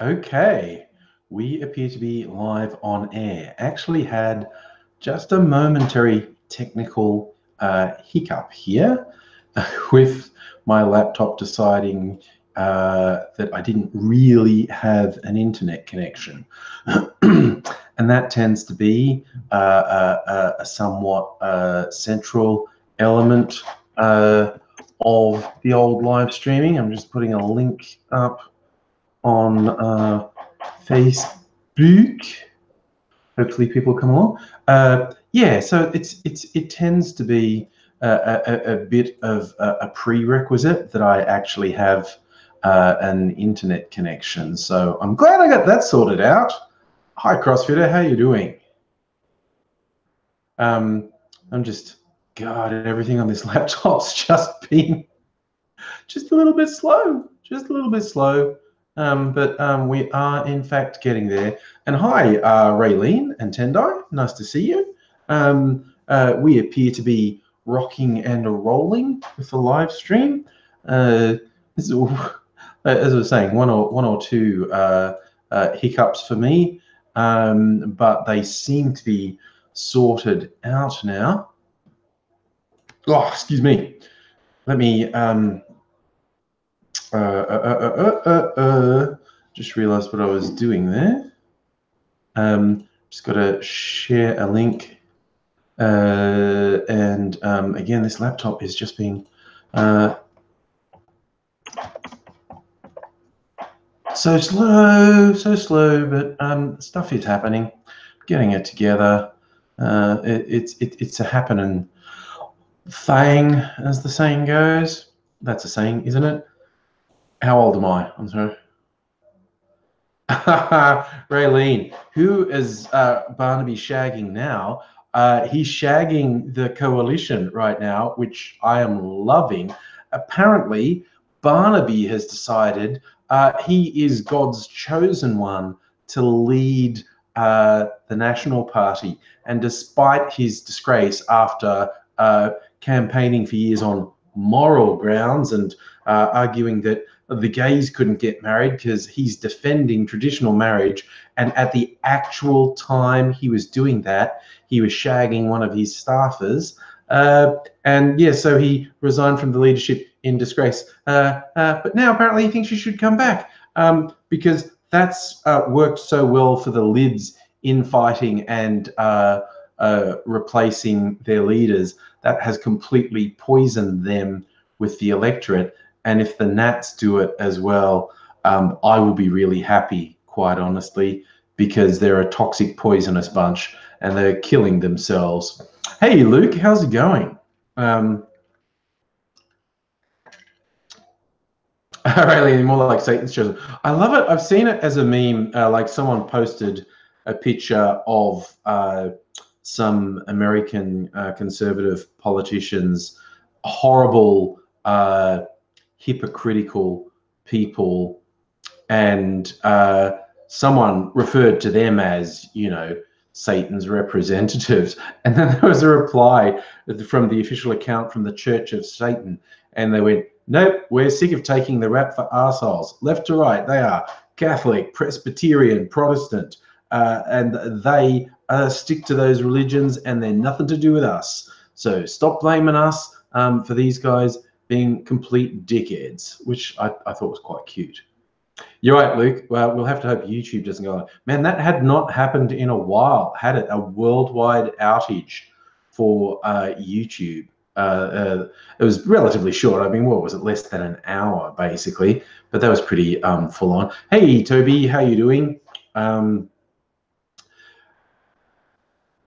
Okay, we appear to be live on air. Actually had just a momentary technical hiccup here with my laptop deciding that I didn't really have an internet connection. And that tends to be a somewhat central element of the old live streaming. I'm just putting a link up on Facebook. Hopefully people come along. Yeah, so it tends to be a bit of a prerequisite that I actually have an internet connection. So I'm glad I got that sorted out. Hi, CrossFitter, how you doing? I'm just, God, everything on this laptop's just been just a little bit slow, but we are in fact getting there. And hi, Raylene and Tendai, nice to see you. We appear to be rocking and rolling with the live stream. As I was saying, one or two hiccups for me, but they seem to be sorted out now. Oh, excuse me. Let me just realized what I was doing there. Just got to share a link. And again, this laptop is just being so slow, but stuff is happening. Getting it together. It's a happening thing, as the saying goes. That's a saying, isn't it? How old am I? I'm sorry. Raylene, who is Barnaby shagging now? He's shagging the coalition right now, which I am loving. Apparently, Barnaby has decided he is God's chosen one to lead the National Party. And despite his disgrace after campaigning for years on moral grounds and arguing that the gays couldn't get married because he's defending traditional marriage, and at the actual time he was doing that, he was shagging one of his staffers, and yeah, so he resigned from the leadership in disgrace. But now apparently he thinks he should come back because that's worked so well for the Libs infighting and replacing their leaders. That has completely poisoned them with the electorate. And if the Nats do it as well, I will be really happy, quite honestly, because they're a toxic, poisonous bunch and they're killing themselves. Hey, Luke, how's it going? Really, more like Satan's chosen. I love it. I've seen it as a meme. Like someone posted a picture of some American conservative politicians, horrible, hypocritical people, and someone referred to them as, you know, Satan's representatives. And then there was a reply from the official account from the Church of Satan, and they went, nope, we're sick of taking the rap for arseholes. Left to right, they are Catholic, Presbyterian, Protestant, and they stick to those religions and they're nothing to do with us. So stop blaming us for these guys being complete dickheads, which I thought was quite cute. You're right, Luke. Well, we'll have to hope YouTube doesn't go on. Man, that had not happened in a while, had it? A worldwide outage for YouTube. It was relatively short. I mean, what was it? Less than an hour, basically. But that was pretty full on. Hey, Toby, how you doing?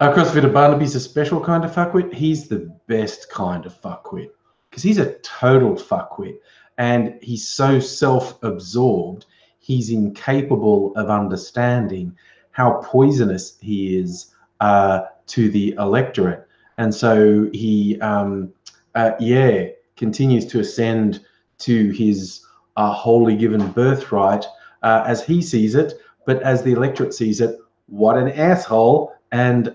CrossFitter Barnaby's a special kind of fuckwit. He's the best kind of fuckwit because he's a total fuckwit. And he's so self-absorbed, he's incapable of understanding how poisonous he is to the electorate. And so he, continues to ascend to his wholly given birthright as he sees it, but as the electorate sees it, what an asshole. And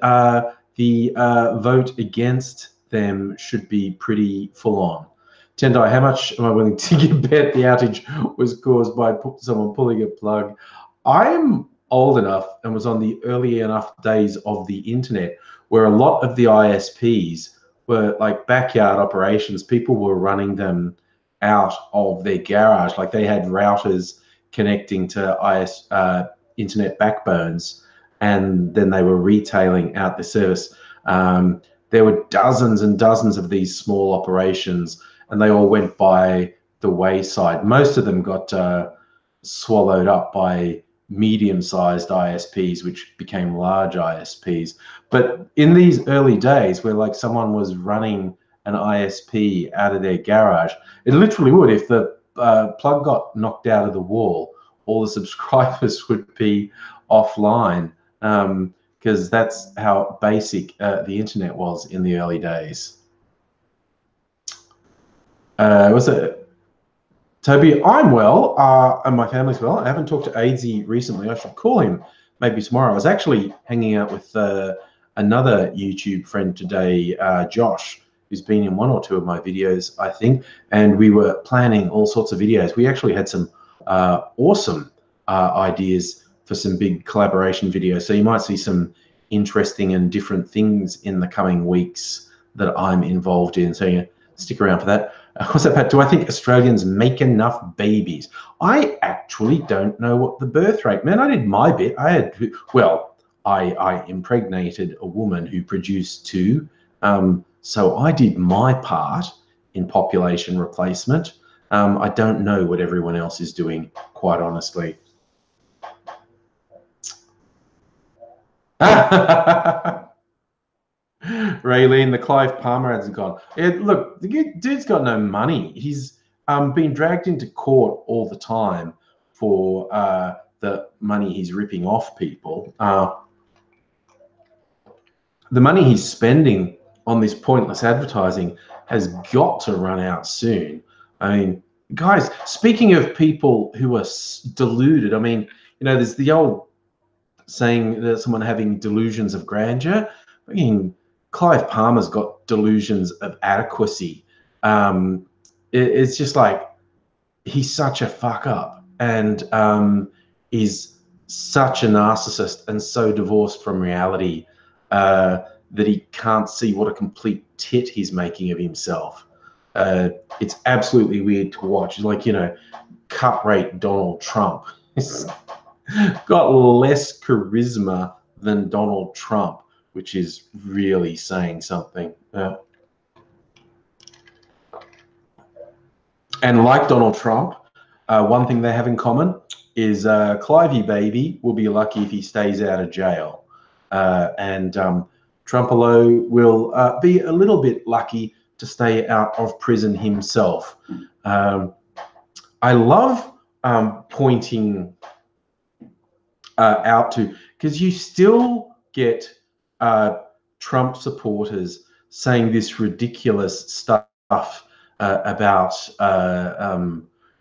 the vote against them should be pretty full on. Tendai, how much am I willing to bet the outage was caused by someone pulling a plug? I'm old enough and was on the early enough days of the internet where a lot of the ISPs were like backyard operations. People were running them out of their garage. Like they had routers connecting to internet backbones, and then they were retailing out the service. There were dozens and dozens of these small operations, and they all went by the wayside. Most of them got swallowed up by medium-sized ISPs, which became large ISPs. But in these early days, where like someone was running an ISP out of their garage, it literally would. If the plug got knocked out of the wall, all the subscribers would be offline, because that's how basic the internet was in the early days. Was it Toby? I'm well, and my family's well. I haven't talked to Aidsy recently. I should call him maybe tomorrow. I was actually hanging out with another YouTube friend today, Josh, who's been in one or two of my videos, I think, and we were planning all sorts of videos. We actually had some awesome ideas for some big collaboration videos. So you might see some interesting and different things in the coming weeks that I'm involved in. So yeah, stick around for that. What's that, Pat? Do I think Australians make enough babies? I actually don't know what the birth rate. Man, I did my bit. I impregnated a woman who produced two. So I did my part in population replacement. I don't know what everyone else is doing, quite honestly. Raylene, the Clive Palmer ads are gone. Look, the dude's got no money. He's been dragged into court all the time for the money he's ripping off people. The money he's spending on this pointless advertising has got to run out soon. I mean, guys, speaking of people who are deluded, I mean, you know, there's the old saying that someone having delusions of grandeur. I mean, Clive Palmer's got delusions of adequacy. It's just like he's such a fuck up, and is such a narcissist and so divorced from reality that he can't see what a complete tit he's making of himself. It's absolutely weird to watch. It's like, you know, cut rate Donald Trump. He's got less charisma than Donald Trump, which is really saying something. And like Donald Trump, one thing they have in common is Clivey baby will be lucky if he stays out of jail. And Trumpolo will be a little bit lucky to stay out of prison himself. I love pointing out to, because you still get Trump supporters saying this ridiculous stuff about,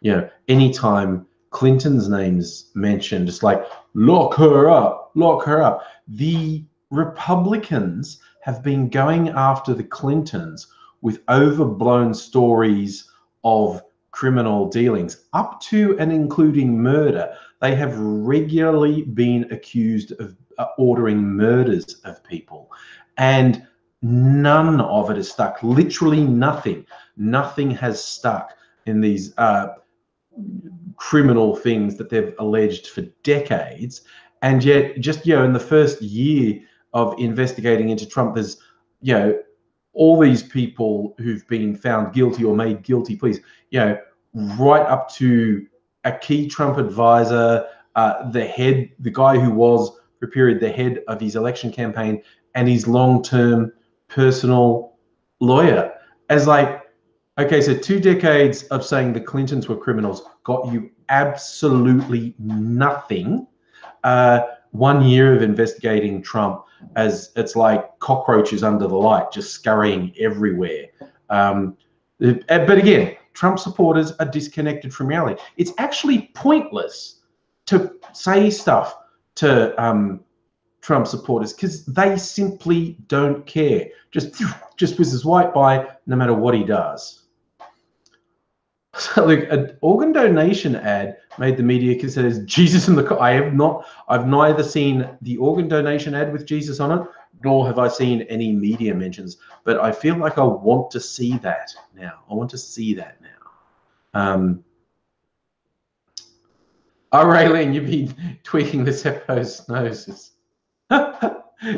you know, anytime Clinton's name's mentioned, it's like, lock her up, lock her up. The Republicans have been going after the Clintons with overblown stories of criminal dealings, up to and including murder. They have regularly been accused of ordering murders of people, and none of it has stuck. Literally nothing. Nothing has stuck in these criminal things that they've alleged for decades. And yet, just, you know, in the first year of investigating into Trump, there's, you know, all these people who've been found guilty or made guilty pleas, you know, right up to a key Trump advisor, the guy who was for a period the head of his election campaign, and his long-term personal lawyer. As like, okay, so 2 decades of saying the Clintons were criminals got you absolutely nothing. 1 year of investigating Trump, as it's like cockroaches under the light, just scurrying everywhere. But again, Trump supporters are disconnected from reality. It's actually pointless to say stuff to Trump supporters, because they simply don't care. Just whizzes right by no matter what he does. So look, an organ donation ad made the media because there's Jesus in the. I've neither seen the organ donation ad with Jesus on it, nor have I seen any media mentions. But I feel like I want to see that now. I want to see that now. Oh, Raylene, you've been tweaking the Seppo's noses.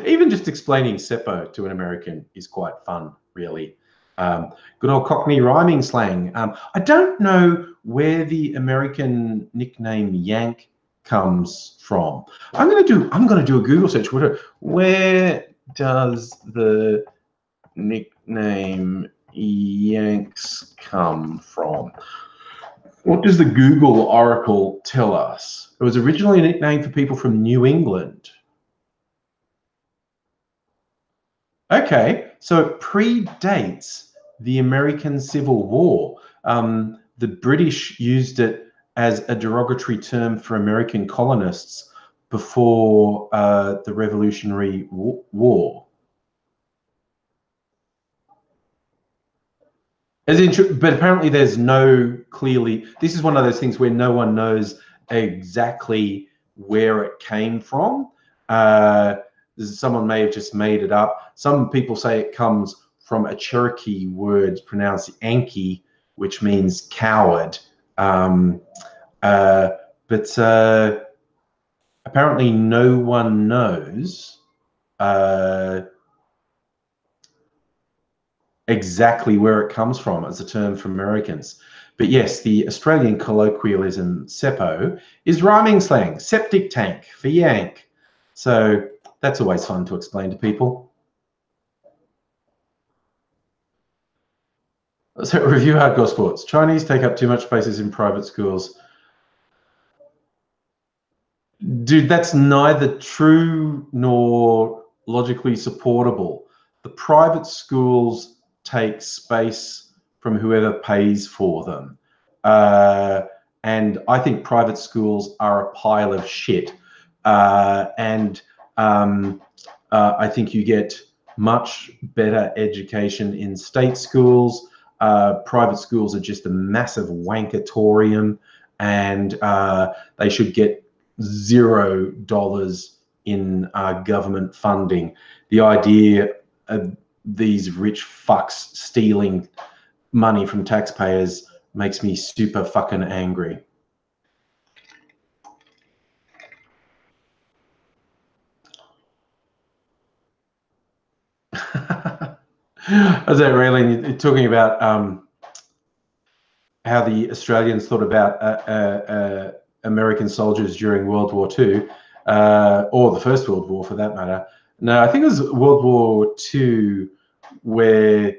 Even just explaining Seppo to an American is quite fun, really. Good old Cockney rhyming slang. I don't know where the American nickname Yank comes from. I'm gonna do a Google search. Where does the nickname Yanks come from? What does the Google Oracle tell us? It was originally a nickname for people from New England. Okay, so it predates the American Civil War. The British used it as a derogatory term for American colonists before the Revolutionary War. But apparently there's no clearly, this is one of those things where no one knows exactly where it came from. Someone may have just made it up. Some people say it comes from a Cherokee word pronounced Anki, which means coward. But apparently no one knows exactly where it comes from as a term for Americans. But yes, the Australian colloquialism Seppo is rhyming slang, septic tank for yank. So that's always fun to explain to people. So review hardcore sports. Chinese take up too much spaces in private schools. Dude, that's neither true nor logically supportable. The private schools take space from whoever pays for them. And I think private schools are a pile of shit. I think you get much better education in state schools. Private schools are just a massive wankatorium, and they should get $0 in government funding. The idea of these rich fucks stealing money from taxpayers makes me super fucking angry. As that really, you're talking about how the Australians thought about American soldiers during World War II, or the First World War for that matter. No, I think it was World War II where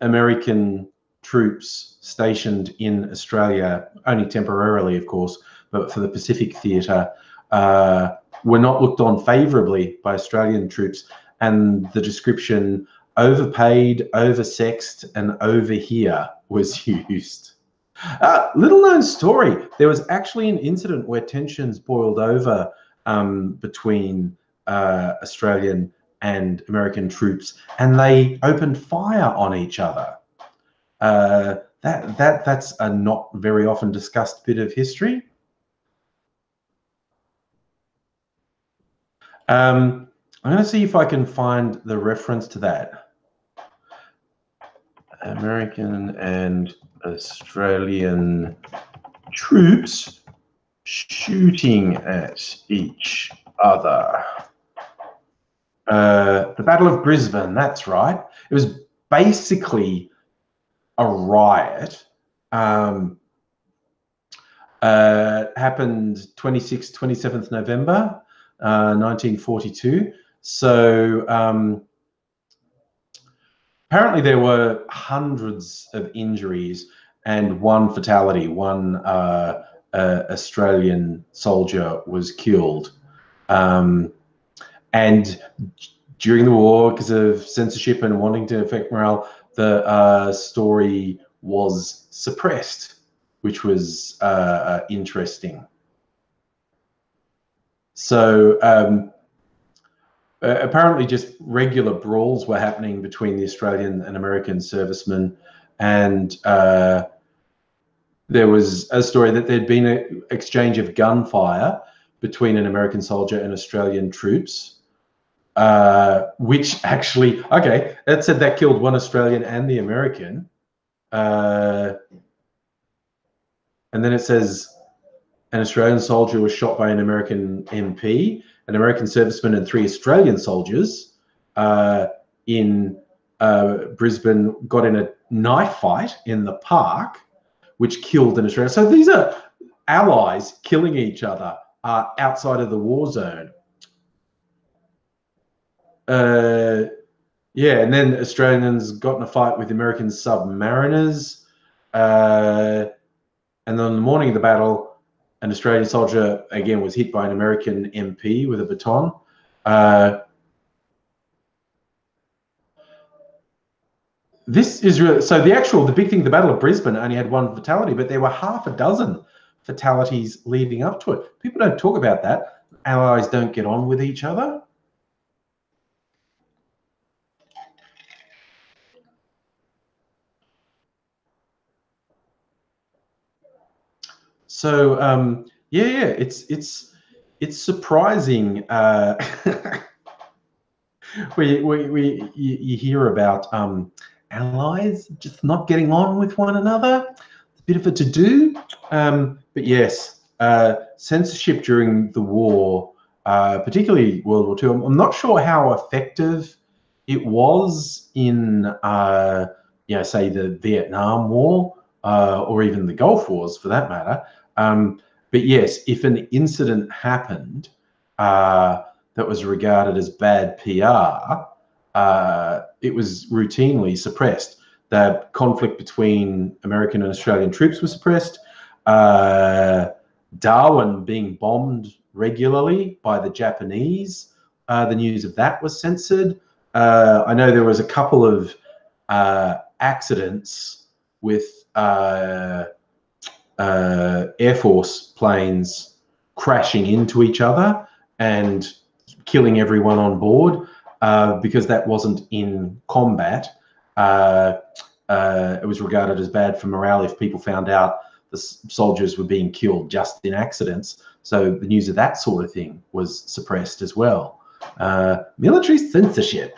American troops stationed in Australia, only temporarily, of course, but for the Pacific Theatre, were not looked on favourably by Australian troops. And the description overpaid, oversexed, and over here was used. Little known story, there was actually an incident where tensions boiled over between Australian and American troops, and they opened fire on each other. That's a not very often discussed bit of history. I'm going to see if I can find the reference to that. American and Australian troops shooting at each other. The Battle of Brisbane, that's right. It was basically a riot. Happened 27th November, 1942. So apparently there were hundreds of injuries and one fatality. One Australian soldier was killed. And during the war, because of censorship and wanting to affect morale, the story was suppressed, which was interesting. So apparently just regular brawls were happening between the Australian and American servicemen, and there was a story that there'd been an exchange of gunfire between an American soldier and Australian troops, which actually, okay, that said that killed one Australian and the American. And then it says an Australian soldier was shot by an American MP, an American serviceman, and 3 Australian soldiers in Brisbane got in a knife fight in the park, which killed an Australian. So these are allies killing each other outside of the war zone. Yeah, and then Australians got in a fight with American submariners. And then on the morning of the battle, an Australian soldier, again, was hit by an American MP with a baton. This is really, so the big thing, the Battle of Brisbane only had 1 fatality, but there were half a dozen fatalities leading up to it. People don't talk about that. Allies don't get on with each other. So yeah, it's surprising. You hear about allies just not getting on with one another. It's a bit of a to-do. But yes, censorship during the war, particularly World War II, I'm not sure how effective it was in, say the Vietnam War or even the Gulf Wars for that matter. But yes, if an incident happened that was regarded as bad PR, it was routinely suppressed. The conflict between American and Australian troops was suppressed. Darwin being bombed regularly by the Japanese, the news of that was censored. I know there was a couple of accidents with Air Force planes crashing into each other and killing everyone on board because that wasn't in combat. It was regarded as bad for morale if people found out the soldiers were being killed just in accidents. So the news of that sort of thing was suppressed as well. Military censorship.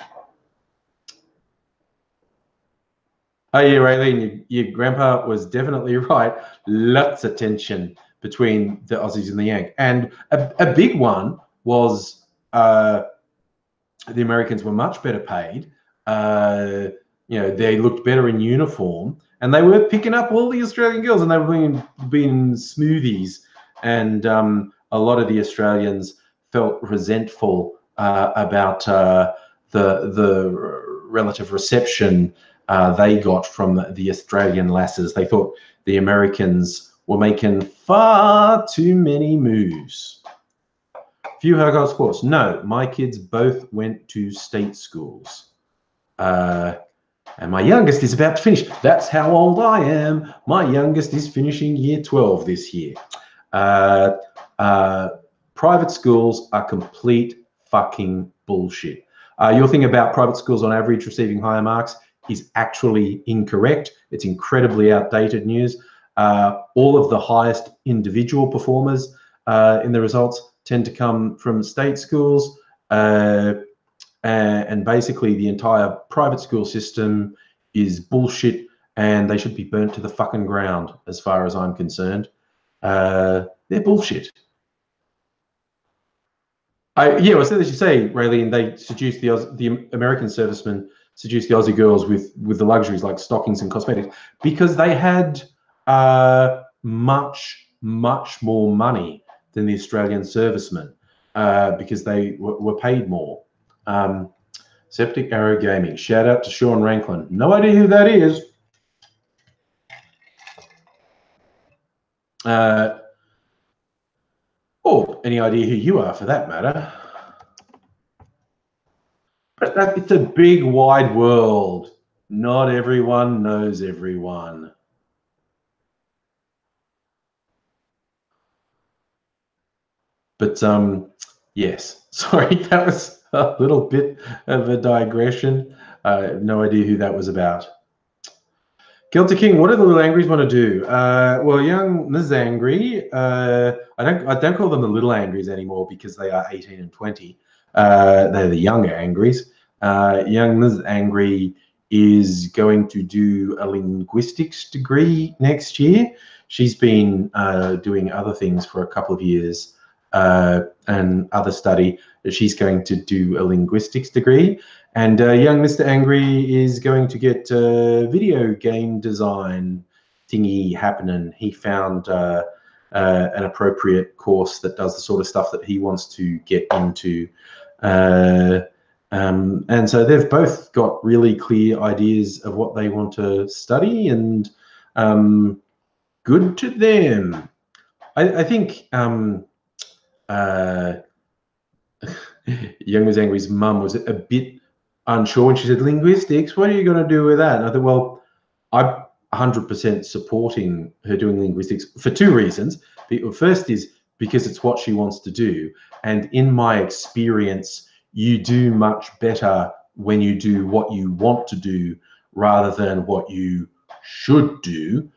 Oh yeah, Raylene, your grandpa was definitely right. Lots of tension between the Aussies and the Yank. And a big one was the Americans were much better paid. They looked better in uniform, and they were picking up all the Australian girls, and they were being smoothies. And a lot of the Australians felt resentful about the relative reception they got from the Australian lasses. They thought the Americans were making far too many moves. Few girls sports. No, my kids both went to state schools. And my youngest is about to finish. That's how old I am. My youngest is finishing year 12 this year. Private schools are complete fucking bullshit. Your thing about private schools on average receiving higher marks is actually incorrect. It's incredibly outdated news. All of the highest individual performers in the results tend to come from state schools. And basically the entire private school system is bullshit, and they should be burnt to the fucking ground as far as I'm concerned. They're bullshit. Well, so as you say, Raylene, they seduced the American servicemen seduced the Aussie girls with the luxuries like stockings and cosmetics because they had much more money than the Australian servicemen because they were paid more. Septic Arrow Gaming. Shout out to Sean Ranklin. No idea who that is. Or any idea who you are for that matter. But it's a big wide world. Not everyone knows everyone. But yes, sorry, that was a little bit of a digression. I have no idea who that was about. Celtic King, what do the little Angries want to do? Well, young Ms. Angry, I don't call them the little Angries anymore because they are 18 and 20. They're the younger Angries. Young Ms. Angry is going to do a linguistics degree next year. She's been doing other things for a couple of years and other study. She's going to do a linguistics degree. And young Mr. Angry is going to get a video game design thingy happening. He found an appropriate course that does the sort of stuff that he wants to get into. And so they've both got really clear ideas of what they want to study, and good to them. I think young Ms. Angry's mum was a bit unsure when she said linguistics. What are you going to do with that? And I thought, well, I'm 100% supporting her doing linguistics for two reasons. The first is because it's what she wants to do, and in my experience, you do much better when you do what you want to do rather than what you should do.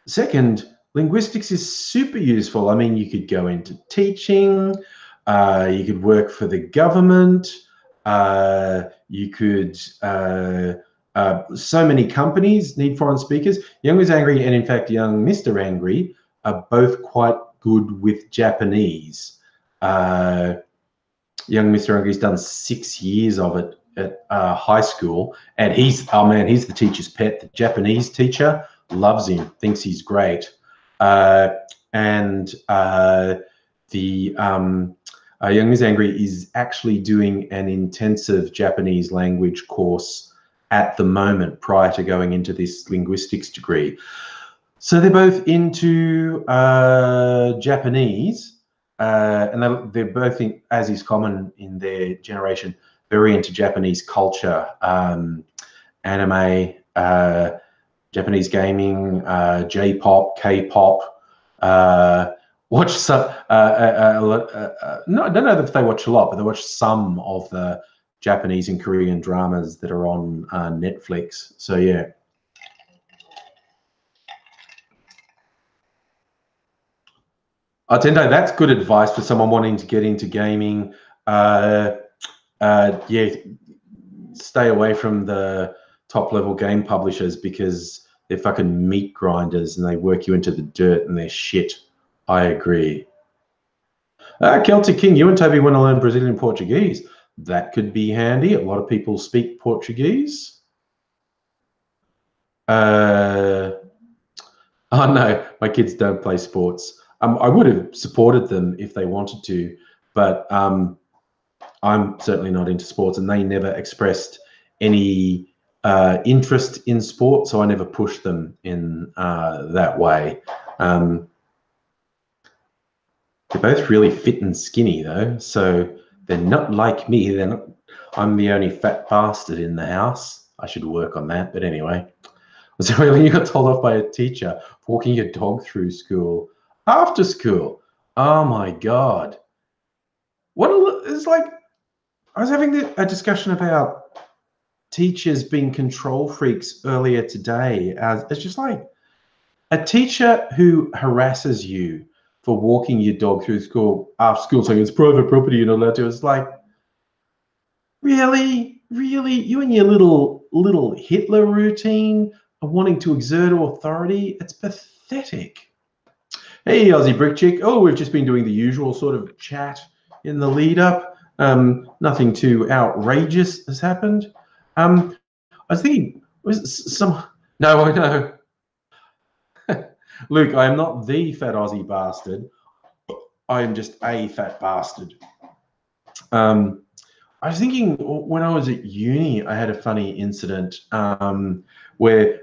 Second, linguistics is super useful. I mean, you could go into teaching, you could work for the government, you could, so many companies need foreign speakers. Young Ms. Angry and in fact young Mr. Angry are both quite good with Japanese. Young Mr. Angry's done 6 years of it at high school, and he's the teacher's pet. The Japanese teacher loves him, thinks he's great. Young Ms. Angry is actually doing an intensive Japanese language course at the moment prior to going into this linguistics degree. So they're both into Japanese, and they're both, as is common in their generation, very into Japanese culture, anime, Japanese gaming, J-pop, K-pop. Watch some. No, I don't know if they watch a lot, but they watch some of the Japanese and Korean dramas that are on Netflix. So yeah. Tendo, that's good advice for someone wanting to get into gaming. Yeah, stay away from the top-level game publishers because they're fucking meat grinders and they work you into the dirt and they're shit. I agree. Celtic King, you and Toby want to learn Brazilian Portuguese. That could be handy. A lot of people speak Portuguese. Oh no, my kids don't play sports. I would have supported them if they wanted to, but I'm certainly not into sports, and they never expressed any interest in sport, so I never pushed them in that way. They're both really fit and skinny though, so they're not like me. They're not. I'm the only fat bastard in the house. I should work on that, but anyway. So when you got told off by a teacher for walking your dog through school after school, oh my god! It's like I was having a discussion about teachers being control freaks earlier today. It's just like a teacher who harasses you for walking your dog through school after school, saying it's private property, you're not allowed to. It's like, really, you and your little Hitler routine of wanting to exert authority. It's pathetic. Hey, Aussie Brick Chick. Oh, we've just been doing the usual sort of chat in the lead up. Nothing too outrageous has happened. I was thinking, no, I know. Luke, I am not the fat Aussie bastard. I am just a fat bastard. I was thinking when I was at uni, I had a funny incident where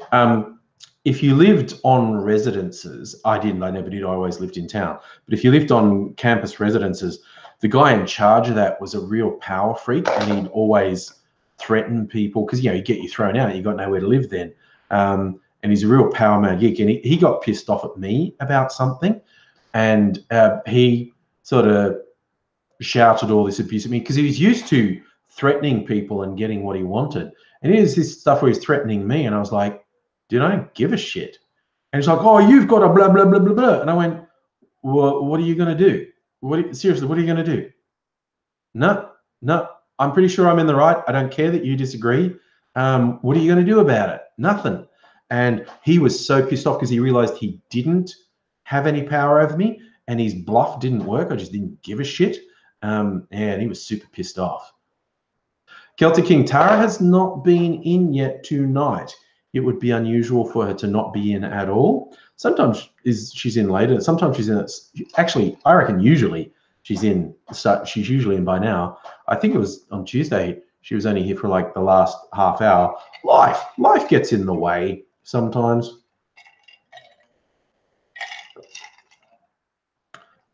if you lived on residences, I never did, I always lived in town. But if you lived on campus residences, the guy in charge of that was a real power freak, and he'd always threaten people because, he'd get you thrown out. You got nowhere to live then. And he's a real power man geek. And he got pissed off at me about something. And he sort of shouted all this abuse at me because he was used to threatening people and getting what he wanted. And here's this stuff where he's threatening me, and I was like, dude, I don't give a shit. And he's like, oh, you've got a blah, blah, blah, blah, blah. And I went, well, what are you going to do? Seriously, what are you going to do? No, I'm pretty sure I'm in the right. I don't care that you disagree. What are you going to do about it? Nothing. And he was so pissed off because he realized he didn't have any power over me and his bluff didn't work. I just didn't give a shit. And he was super pissed off. Celtic King, Tara has not been in yet tonight. It would be unusual for her to not be in at all. Sometimes she's in later. Sometimes she's in. Actually, I reckon usually she's in. She's usually in by now. I think it was on Tuesday. She was only here for like the last half hour. Life gets in the way sometimes.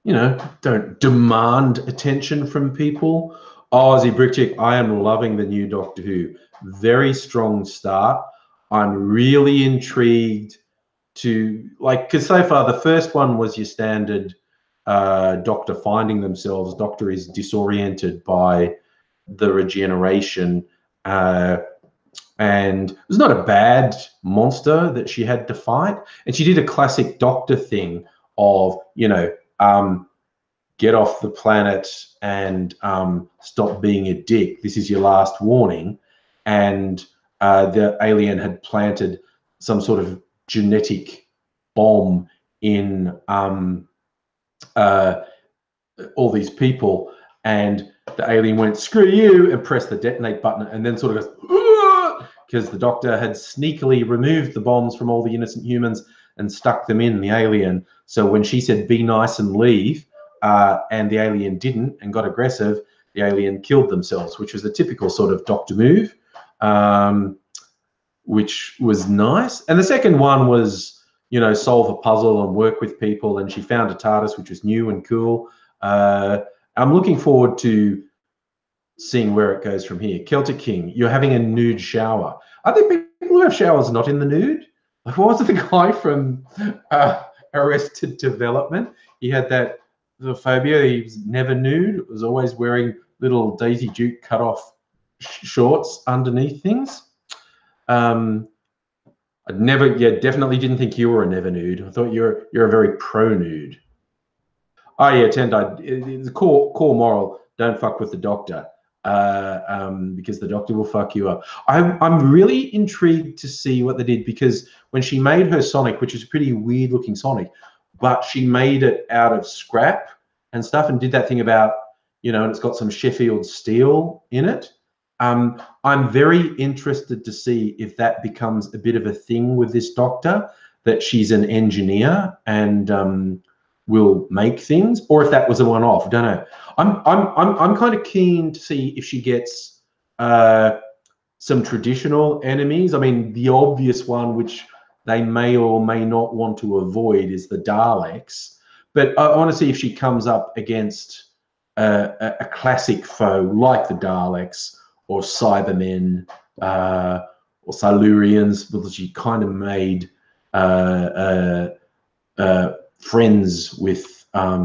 You know, don't demand attention from people. Oh, Aussie Brick Chick, I am loving the new Doctor Who. Very strong start. I'm really intrigued to, like, because so far the first one was your standard Doctor finding themselves. Doctor is disoriented by the regeneration. And it was not a bad monster that she had to fight. And she did a classic Doctor thing of, you know, get off the planet and stop being a dick. This is your last warning. And the alien had planted some sort of genetic bomb in all these people. And the alien went, screw you, and pressed the detonate button, and then sort of goes, because the Doctor had sneakily removed the bombs from all the innocent humans and stuck them in the alien. So when she said, be nice and leave, and the alien didn't and got aggressive, the alien killed themselves, which was a typical sort of Doctor move, which was nice. And the second one was, you know, solve a puzzle and work with people. And she found a TARDIS, which was new and cool. I'm looking forward to seeing where it goes from here. Celtic King, you're having a nude shower. Are there people who have showers not in the nude? Like, what was it, the guy from Arrested Development? He had that the phobia. He was never nude. Was always wearing little Daisy Duke cut off shorts underneath things. I definitely didn't think you were a never nude. I thought you're a very pro nude. Oh yeah, Tendai. The core moral: don't fuck with the Doctor, because the Doctor will fuck you up. I'm really intrigued to see what they did, because when she made her Sonic, which is a pretty weird looking Sonic, but she made it out of scrap and stuff, and did that thing about, you know, and it's got some Sheffield steel in it. I'm very interested to see if that becomes a bit of a thing with this Doctor, that she's an engineer and will make things, or if that was a one-off. I don't know. I'm kind of keen to see if she gets some traditional enemies. I mean, the obvious one, which they may or may not want to avoid, is the Daleks. But I want to see if she comes up against a classic foe like the Daleks or Cybermen or Silurians, because she kind of made friends with the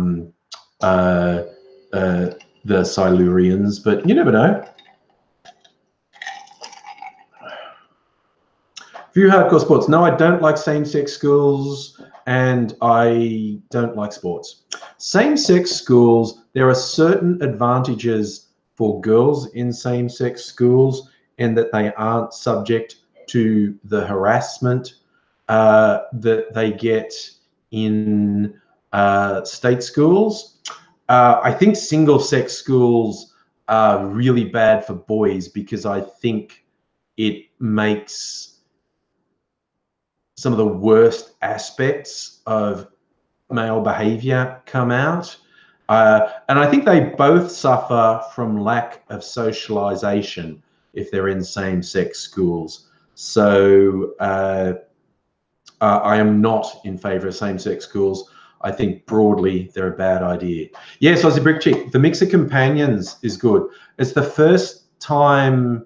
Silurians, but you never know. View hardcore sports. No, I don't like same-sex schools, and I don't like sports. Same-sex schools, there are certain advantages for girls in same-sex schools in that they aren't subject to the harassment that they get in state schools. I think single-sex schools are really bad for boys, because I think it makes some of the worst aspects of male behavior come out. And I think they both suffer from lack of socialization if they're in same-sex schools. So I am not in favor of same-sex schools. I think broadly they're a bad idea. Yes, Aussie Brick Chick, the mix of companions is good. It's the first time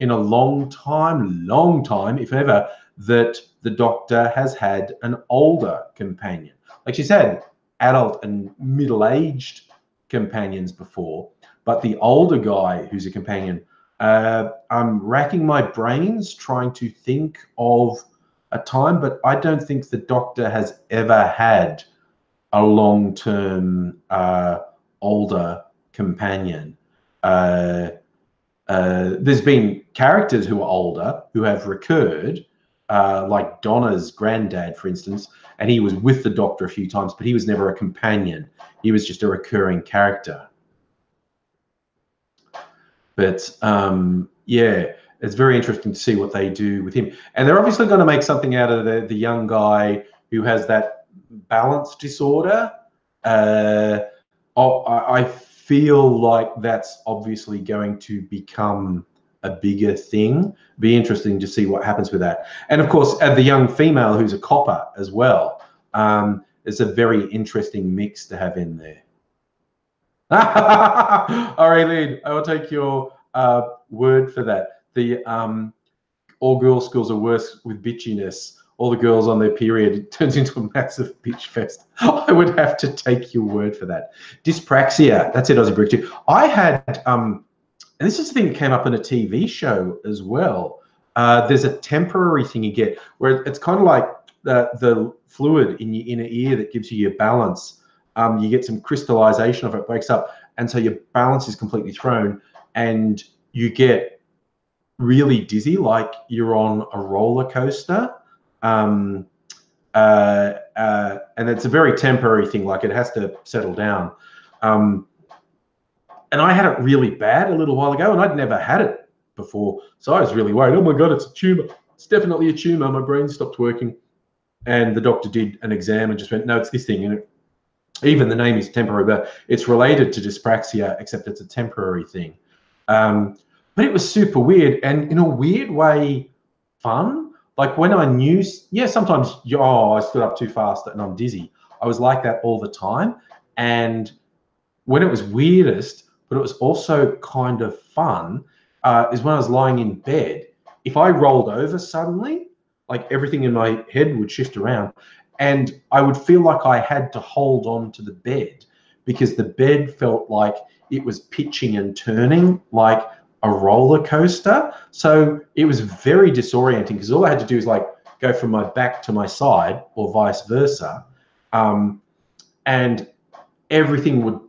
in a long time, if ever, that the Doctor has had an older companion. Like, she's had adult and middle-aged companions before, But the older guy who's a companion, I'm racking my brains trying to think of a time, but I don't think the Doctor has ever had a long-term older companion. There's been characters who are older who have recurred, like Donna's granddad, for instance, and he was with the Doctor a few times, but he was never a companion. He was just a recurring character. But yeah, it's very interesting to see what they do with him. And they're obviously going to make something out of the young guy who has that balance disorder. I feel like that's obviously going to become a bigger thing. Be interesting to see what happens with that. And of course, the young female who's a copper as well. It's a very interesting mix to have in there. All right, Lynn, I will take your word for that. The all girls schools are worse with bitchiness. All the girls on their period, it turns into a massive bitch fest. I would have to take your word for that. Dyspraxia, that's it, Aussie Brick too. I had, and this is the thing that came up in a TV show as well. There's a temporary thing you get where it's kind of like the fluid in your inner ear that gives you your balance. You get some crystallization of it, breaks up, and so your balance is completely thrown, and you get really dizzy, like you're on a roller coaster. And it's a very temporary thing, like it has to settle down. And I had it really bad a little while ago, and I'd never had it before, so I was really worried. Oh my God, it's a tumor. It's definitely a tumor. My brain stopped working. And the doctor did an exam and just went, no, it's this thing. And even the name is temporary, but it's related to dyspraxia, except it's a temporary thing. But it was super weird, and in a weird way, fun. Like when I knew, yeah, sometimes, oh, I stood up too fast and I'm dizzy. I was like that all the time. And when it was weirdest, but it was also kind of fun, is when I was lying in bed. If I rolled over suddenly, like everything in my head would shift around, and I would feel like I had to hold on to the bed because the bed felt like it was pitching and turning like a roller coaster. So it was very disorienting because all I had to do is like go from my back to my side or vice versa. And everything would,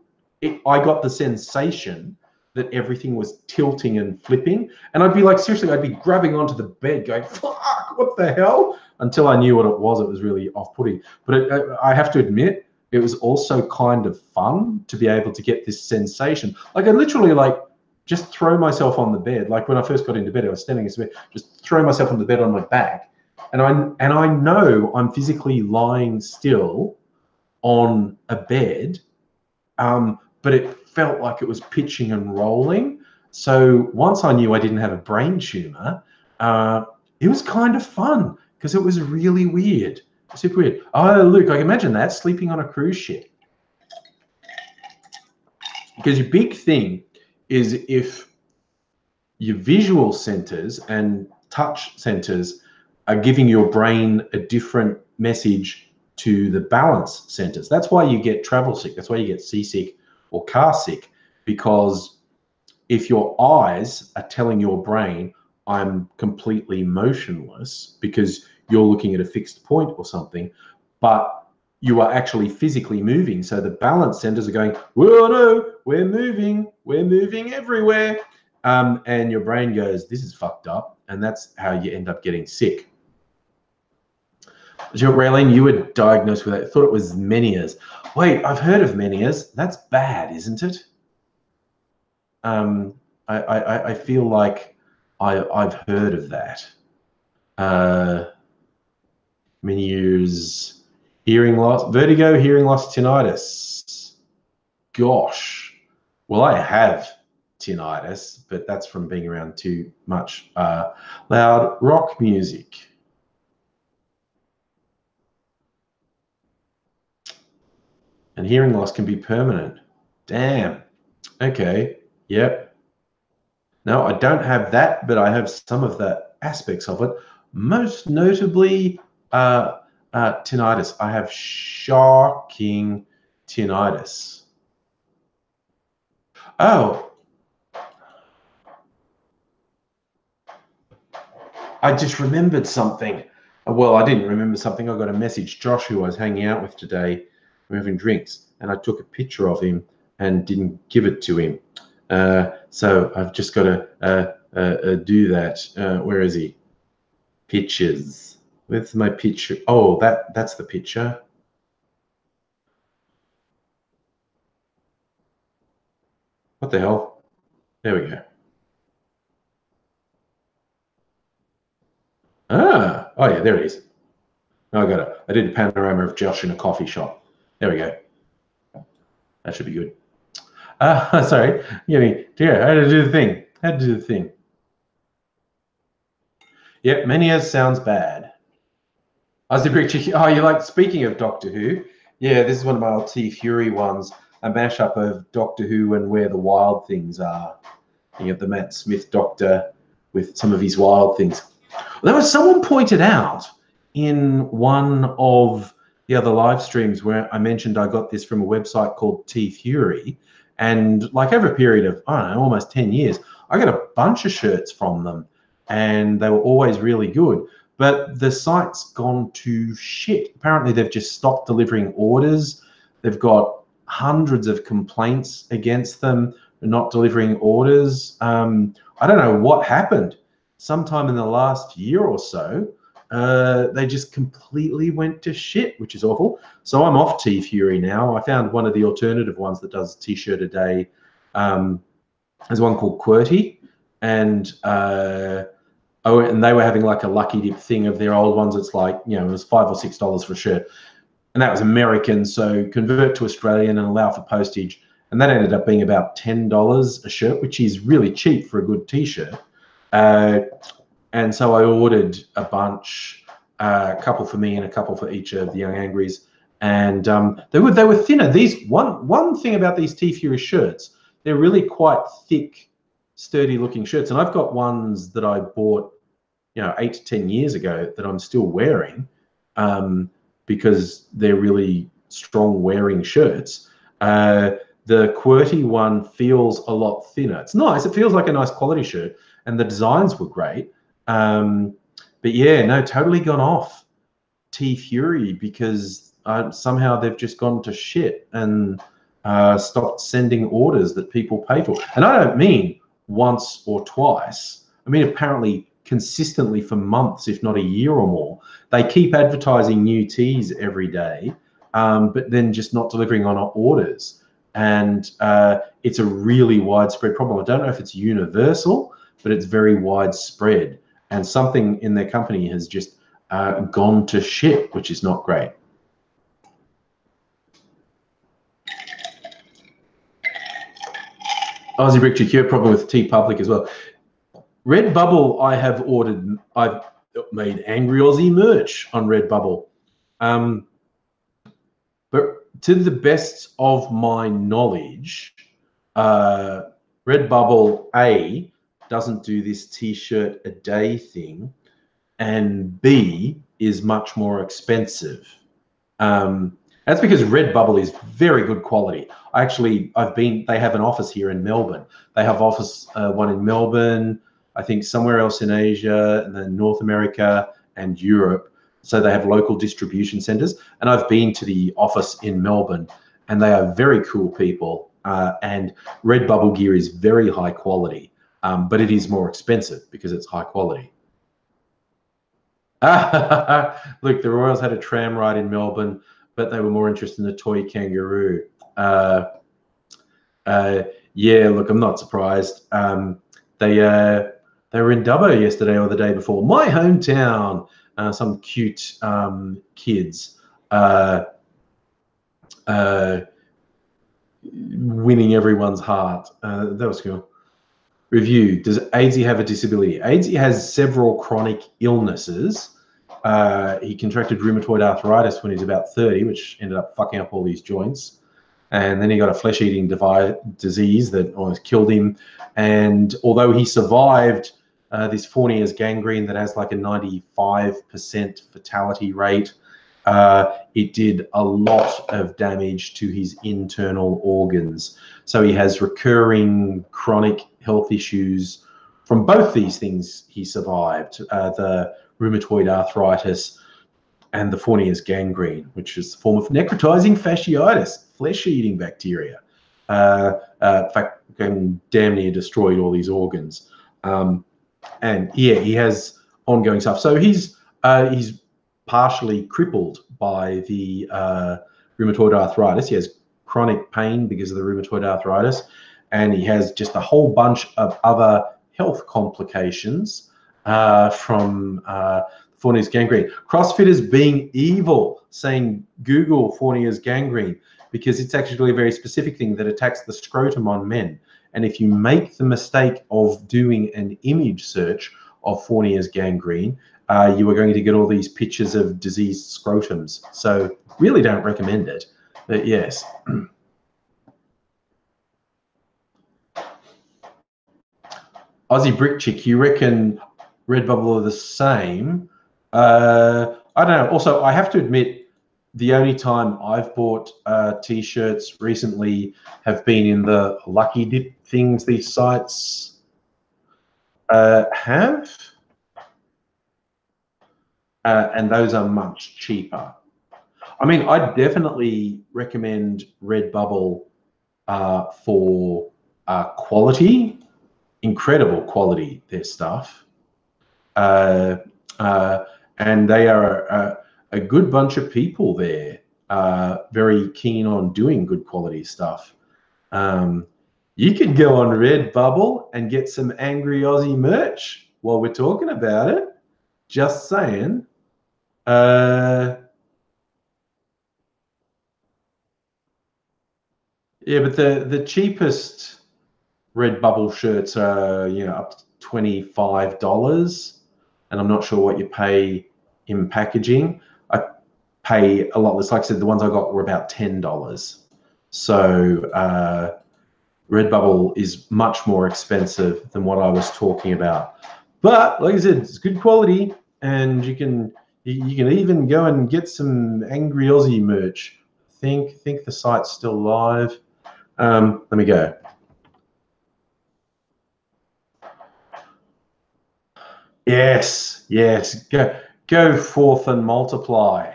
I got the sensation that everything was tilting and flipping. And I'd be like, seriously, I'd be grabbing onto the bed going, fuck, what the hell? Until I knew what it was really off-putting. But I have to admit, it was also kind of fun to be able to get this sensation. Like I literally like just throw myself on the bed. Like when I first got into bed, I was standing in bed, just throw myself on the bed on my back. And I know I'm physically lying still on a bed, but it felt like it was pitching and rolling. So once I knew I didn't have a brain tumor, it was kind of fun because it was really weird, super weird. Oh, Luke, I can imagine that, sleeping on a cruise ship. Because your big thing is if your visual centers and touch centers are giving your brain a different message to the balance centers. That's why you get travel sick. That's why you get seasick or car sick, because if your eyes are telling your brain, I'm completely motionless because you're looking at a fixed point or something, but you are actually physically moving. So the balance centers are going, whoa, no, we're moving everywhere. And your brain goes, this is fucked up. And that's how you end up getting sick. Raylene, you were diagnosed with it. I thought it was Meniere's. Wait, I've heard of Meniere's. That's bad, isn't it? I feel like I've heard of that. Meniere's, hearing loss, vertigo, hearing loss, tinnitus. Gosh, well, I have tinnitus, but that's from being around too much loud rock music. And hearing loss can be permanent. Damn. Okay. Yep. No, I don't have that, but I have some of the aspects of it. Most notably, tinnitus. I have shocking tinnitus. Oh, I just remembered something. Well, I didn't remember something. I got a message. Josh, who I was hanging out with today, we were having drinks, and I took a picture of him and didn't give it to him. So I've just got to do that. Where is he? Pictures. Where's my picture? Oh, that's the picture. What the hell? There we go. Oh yeah, there it is. I got it. I did a panorama of Josh in a coffee shop. There we go. That should be good. Sorry. Yeah, I had to do the thing. Had to do the thing. Yep, Mania sounds bad. Aussie Brick. Oh, you like, speaking of Doctor Who? Yeah, this is one of my old T Fury ones. A mashup of Doctor Who and Where the Wild Things Are. You have the Matt Smith Doctor with some of his wild things. There was someone pointed out in one of the other live streams where I mentioned I got this from a website called T Fury, and like over a period of, I don't know, almost 10 years, I got a bunch of shirts from them, and they were always really good. But the site's gone to shit. Apparently they've just stopped delivering orders. They've got hundreds of complaints against them for not delivering orders. I don't know what happened. Sometime in the last year or so, they just completely went to shit, which is awful. So I'm off T Fury now. I found one of the alternative ones that does a t-shirt a day. There's one called QWERTY, and and they were having like a lucky dip thing of their old ones. It's like, it was $5 or $6 for a shirt, and that was American. So convert to Australian and allow for postage, and that ended up being about $10 a shirt, which is really cheap for a good t-shirt. And so I ordered a bunch, a couple for me and a couple for each of the Young Angries, and they were thinner. These one thing about these T Fury shirts, they're really quite thick, sturdy looking shirts, and I've got ones that I bought 8 to 10 years ago that I'm still wearing, because they're really strong wearing shirts. The QWERTY one feels a lot thinner. It's nice. It feels like a nice quality shirt, and the designs were great. But yeah, no, totally gone off T Fury because somehow they've just gone to shit and stopped sending orders that people pay for. And I don't mean once or twice. I mean apparently consistently for months, if not a year or more. They keep advertising new teas every day, but then just not delivering on our orders. And it's a really widespread problem. I don't know if it's universal, but it's very widespread. And something in their company has just gone to shit, which is not great. Aussie Brick GQ, problem with TeePublic as well. RedBubble, I've made AngryAussie merch on RedBubble. But to the best of my knowledge, RedBubble, A, doesn't do this t-shirt a day thing, and B, is much more expensive. That's because RedBubble is very good quality. They have an office here in Melbourne. They have one in Melbourne, I think somewhere else in Asia, and then North America and Europe. So they have local distribution centers. And I've been to the office in Melbourne, and they are very cool people. And RedBubble gear is very high quality, but it is more expensive because it's high quality. Look, the Royals had a tram ride in Melbourne, but they were more interested in the toy kangaroo. Yeah, look, I'm not surprised. They were in Dubbo yesterday or the day before. My hometown, some cute kids winning everyone's heart. That was cool. Review, does AngryAussie have a disability? AngryAussie has several chronic illnesses. He contracted rheumatoid arthritis when he was about 30, which ended up fucking up all his joints. And then he got a flesh-eating disease that almost killed him. And although he survived this Fournier's gangrene that has like a 95% fatality rate, it did a lot of damage to his internal organs. So he has recurring chronic health issues from both these things, he survived the rheumatoid arthritis and the Fournier's gangrene, which is a form of necrotizing fasciitis, flesh-eating bacteria. In fact, damn near destroyed all these organs. And yeah, he has ongoing stuff. So he's partially crippled by the rheumatoid arthritis. He has chronic pain because of the rheumatoid arthritis, and he has just a whole bunch of other health complications from Fournier's gangrene. CrossFitters being evil, saying Google Fournier's gangrene, because it's actually a very specific thing that attacks the scrotum on men. And if you make the mistake of doing an image search of Fournier's gangrene, you are going to get all these pictures of diseased scrotums. So really don't recommend it, but yes. Aussie Brick Chick, you reckon RedBubble are the same? I don't know. Also, I have to admit, the only time I've bought t-shirts recently have been in the Lucky Dip things these sites have. And those are much cheaper. I mean, I'd definitely recommend RedBubble for quality, incredible quality, their stuff. And they are a good bunch of people there, very keen on doing good quality stuff. You could go on RedBubble and get some AngryAussie merch while we're talking about it. Just saying. Yeah, but the cheapest RedBubble shirts are up to $25, and I'm not sure what you pay in packaging. I pay a lot less. Like I said, the ones I got were about $10. So RedBubble is much more expensive than what I was talking about. But like I said, it's good quality, and you can even go and get some AngryAussie merch. I think the site's still live. Let me go. Yes, yes. Go forth and multiply,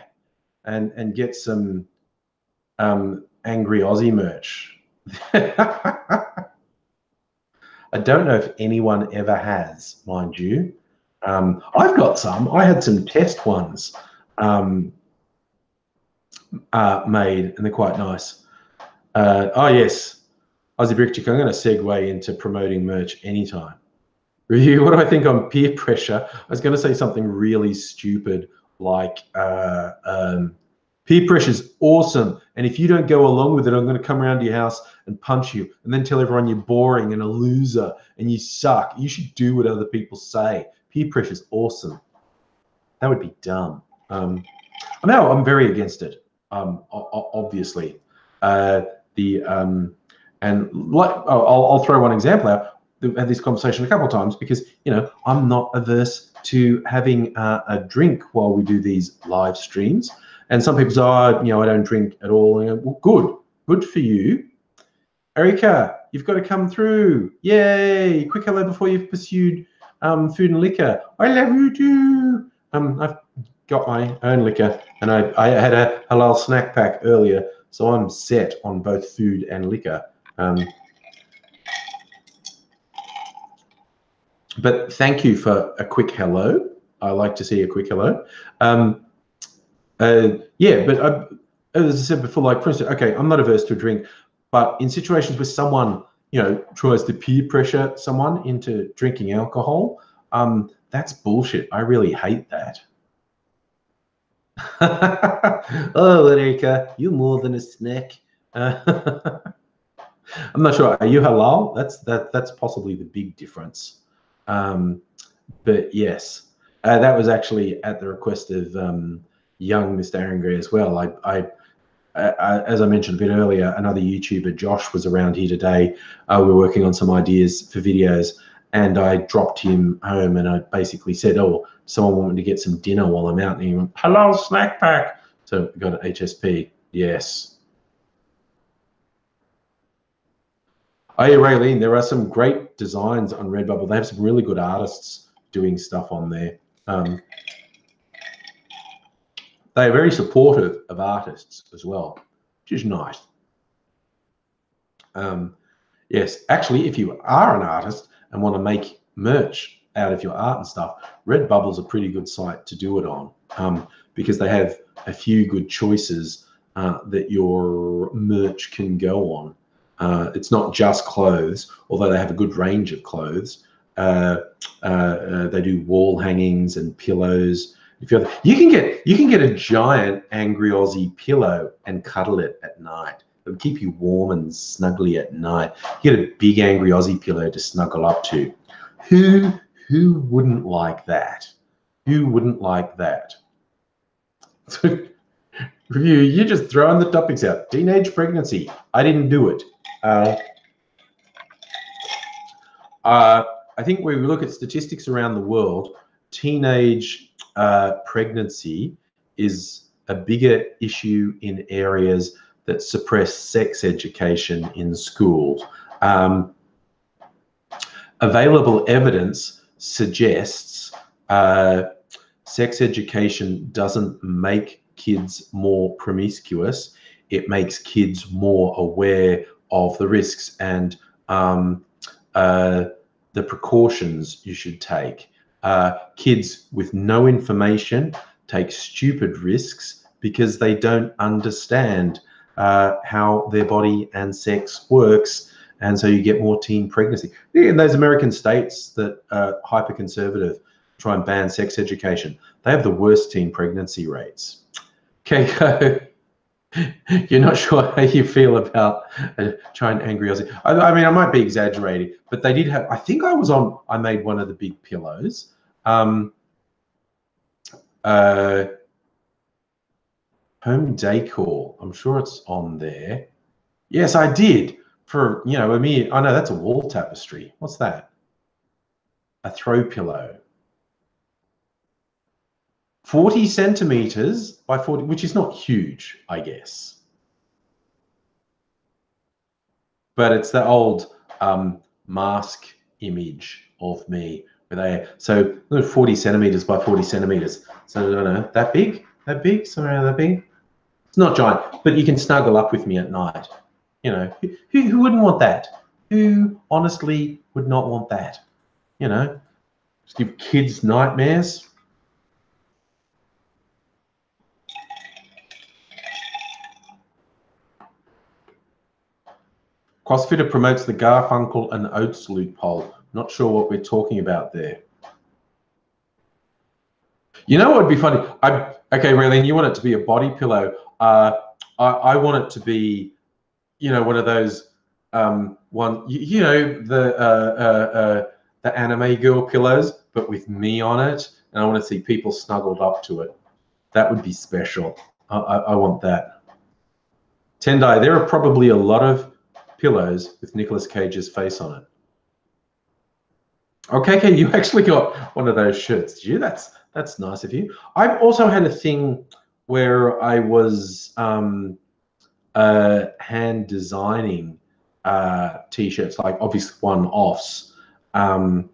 and get some AngryAussie merch. I don't know if anyone ever has, mind you. I've got some. I had some test ones made, and they're quite nice. Oh yes, Aussie Brick Chick, I'm going to segue into promoting merch anytime. Review, what do I think on peer pressure? I was going to say something really stupid like peer pressure is awesome, and if you don't go along with it, I'm going to come around to your house and punch you, and then tell everyone you're boring and a loser and you suck. You should do what other people say. Peer pressure is awesome. That would be dumb. I'm very against it. Obviously, and like I'll throw one example out. We've had this conversation a couple of times because I'm not averse to having a drink while we do these live streams. And some people say, I don't drink at all. And well, good for you. Erica, you've got to come through. Yay! Quick hello before you've pursued food and liquor. I love you too. I've got my own liquor, and I had a halal snack pack earlier, so I'm set on both food and liquor. But thank you for a quick hello. I like to see a quick hello. Yeah, but as I said before, like for instance, okay, I'm not averse to a drink, but in situations where someone tries to peer pressure someone into drinking alcohol, that's bullshit. I really hate that. Oh, Erika, you're more than a snack. I'm not sure. Are you halal? That's possibly the big difference. But yes, that was actually at the request of young Mr. Angry as well. As I mentioned a bit earlier, another YouTuber, Josh, was around here today. We're working on some ideas for videos, and I dropped him home, and I basically said, "Oh, someone wanted to get some dinner while I'm out," and he went, "Hello, snack pack." So we got an HSP. Yes. Oh yeah, Raylene, there are some great designs on RedBubble. They have some really good artists doing stuff on there. They are very supportive of artists as well, which is nice. Yes, actually, if you are an artist and want to make merch out of your art and stuff, RedBubble's a pretty good site to do it on, because they have a few good choices that your merch can go on. It's not just clothes, although they have a good range of clothes. They do wall hangings and pillows. If you can get a giant AngryAussie pillow and cuddle it at night. It'll keep you warm and snuggly at night. You get a big AngryAussie pillow to snuggle up to. Who wouldn't like that? Who wouldn't like that? Review, you're just throwing the topics out. Teenage pregnancy. I didn't do it. I think when we look at statistics around the world, teenage pregnancy is a bigger issue in areas that suppress sex education in schools. Available evidence suggests sex education doesn't make kids more promiscuous. It makes kids more aware of the risks and the precautions you should take. Kids with no information take stupid risks because they don't understand how their body and sex works, and so you get more teen pregnancy. In those American states that are hyper-conservative, try and ban sex education, they have the worst teen pregnancy rates. Keiko, you're not sure how you feel about trying AngryAussie. I mean, I might be exaggerating, but they did have, I think I made one of the big pillows. Home decor, I'm sure it's on there. Yes, I did. For, you know, I know that's a wall tapestry. What's that? A throw pillow. 40 centimeters by 40, which is not huge, I guess. But it's the old mask image of me. So 40 centimeters by 40 centimeters. So I don't know, that big? That big? Somewhere that big? It's not giant, but you can snuggle up with me at night. You know, who wouldn't want that? Who honestly would not want that? You know, just give kids nightmares. CrossFitter promotes the Garfunkel and Oates loophole. Not sure what we're talking about there. You know what would be funny? Okay, Raylene, you want it to be a body pillow. I want it to be, you know, one of those you know, the anime girl pillows, but with me on it, and I want to see people snuggled up to it. That would be special. I want that. Tendai, there are probably a lot of pillows with Nicolas Cage's face on it. Okay, you actually got one of those shirts, did you? That's nice of you. I've also had a thing where I was hand designing t-shirts, like obviously one-offs, and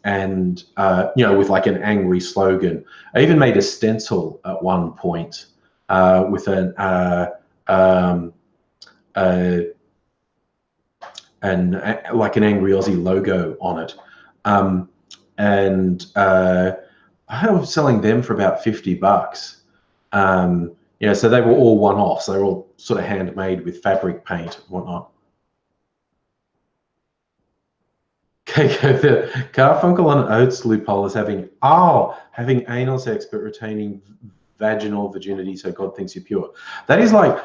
you know, with like an angry slogan. I even made a stencil at one point with an like an AngryAussie logo on it, and I was selling them for about $50. You know, so they were all one-offs. They were all sort of handmade with fabric paint and whatnot. Okay, the Garfunkel and Oates loophole is having anal sex but retaining vaginal virginity, so God thinks you're pure. That is like,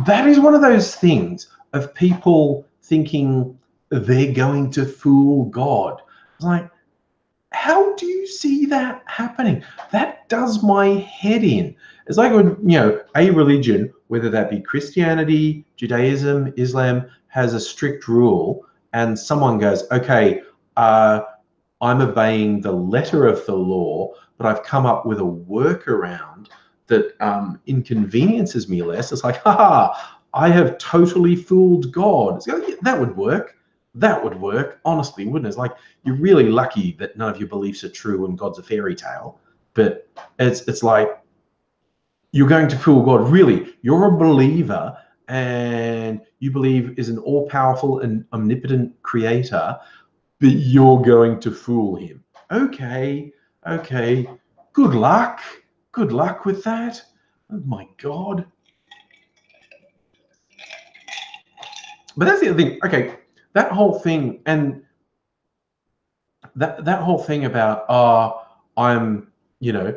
that is one of those things of people thinking they're going to fool God. It's like, how do you see that happening? That does my head in. It's like when, you know, a religion, whether that be Christianity, Judaism, Islam, has a strict rule, and someone goes, okay, I'm obeying the letter of the law, but I've come up with a workaround that inconveniences me less. It's like, haha, I have totally fooled God. So, yeah, that would work. That would work, honestly, wouldn't it? It's like, you're really lucky that none of your beliefs are true and God's a fairy tale. But it's like, you're going to fool God. Really, you're a believer and you believe is an all-powerful and omnipotent creator, but you're going to fool him. Okay, okay. Good luck. Good luck with that. Oh my God. But that's the other thing. Okay, that whole thing, and that whole thing about I'm, you know,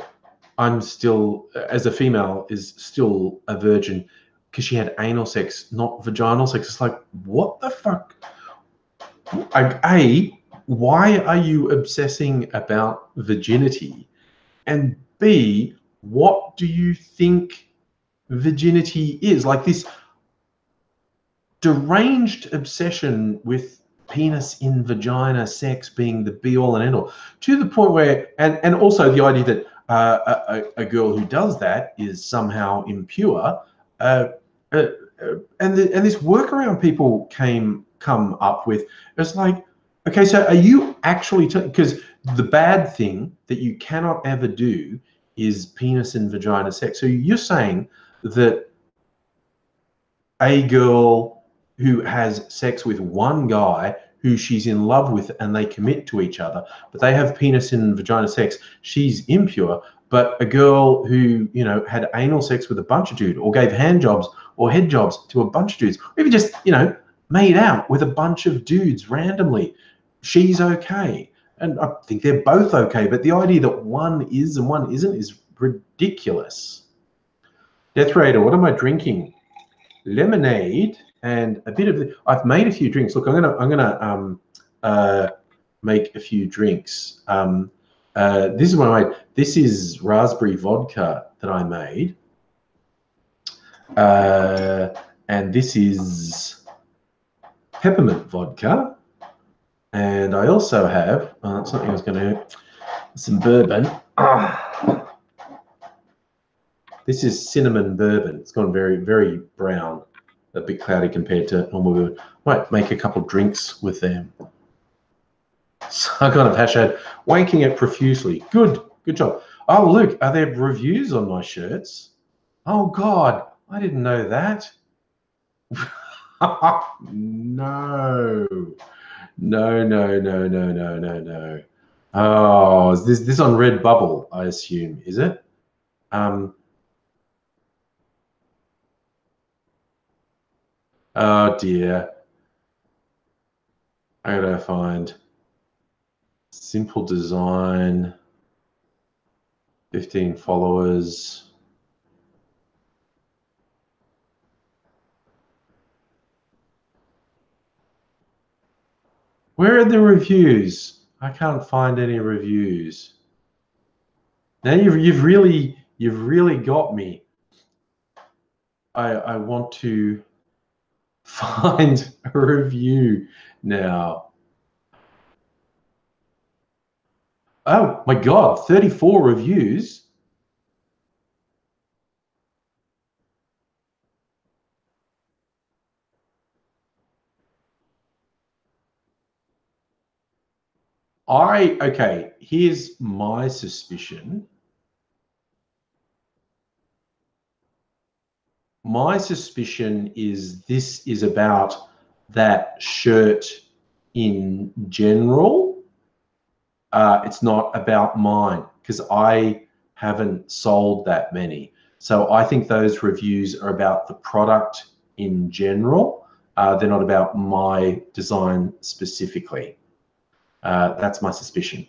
I'm still, as a female, is still a virgin because she had anal sex, not vaginal sex. It's like, what the fuck? A, why are you obsessing about virginity? And B, what do you think virginity is? Like this deranged obsession with penis in vagina sex being the be all and end all, to the point where, and also the idea that a girl who does that is somehow impure, and this workaround people come up with. It's like, okay, so are you actually, because the bad thing that you cannot ever do is penis and vagina sex. So you're saying that a girl who has sex with one guy who she's in love with and they commit to each other, but they have penis and vagina sex, she's impure. But a girl who, you know, had anal sex with a bunch of dudes, or gave hand jobs or head jobs to a bunch of dudes, or even just, you know, made out with a bunch of dudes randomly, she's okay. And I think they're both okay. But the idea that one is and one isn't is ridiculous. Death Raider, what am I drinking? Lemonade and a bit of I've made a few drinks. Look, I'm gonna make a few drinks. This is what I made. This is raspberry vodka that I made, and this is peppermint vodka, and I also have something I was going to, some bourbon. This is cinnamon bourbon. It's gone very, very brown, a bit cloudy compared to normal. Might make a couple of drinks with them. So I kind of hashtag wanking it profusely. Good job. Oh, look, are there reviews on my shirts? Oh God, I didn't know that. No. Oh, is this on RedBubble, I assume, is it? Oh dear. I gotta find simple design, 15 followers. Where are the reviews? I can't find any reviews. Now you've really got me. I want to find a review now. Oh my God, 34 reviews. Okay, here's my suspicion. My suspicion is this is about that shirt in general. It's not about mine because I haven't sold that many. So I think those reviews are about the product in general. They're not about my design specifically. That's my suspicion.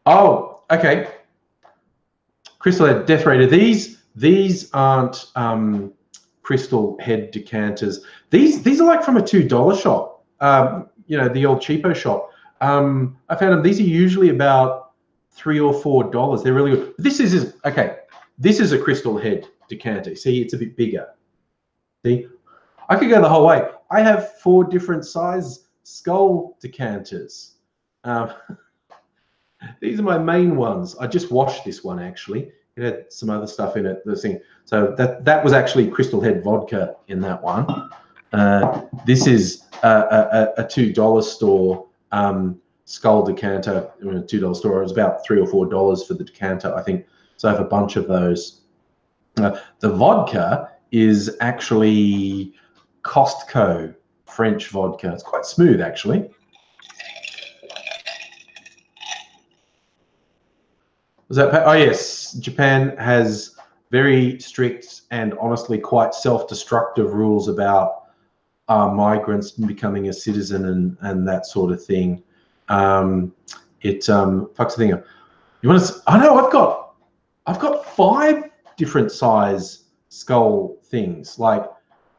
Oh, okay. Crystal Head Death Raider. These aren't crystal head decanters. These are like from a $2 shop. You know, the old cheapo shop. I found them. These are usually about $3 or $4. They're really good. This is okay. This is a crystal head decanter. See, it's a bit bigger. See, I could go the whole way. I have 4 different size skull decanters. These are my main ones. I just washed this one actually. It had some other stuff in it. The thing. So that was actually Crystal Head vodka in that one. This is a $2 store Skull decanter. I mean, a $2 store. It was about $3 or $4 for the decanter, I think. So I have a bunch of those. The vodka is actually Costco French vodka. It's quite smooth, actually. Was that? Oh yes, Japan has very strict and honestly quite self-destructive rules about migrants becoming a citizen and that sort of thing. It fucks the thing up. You want to? I know I've got 5 different size skull things, like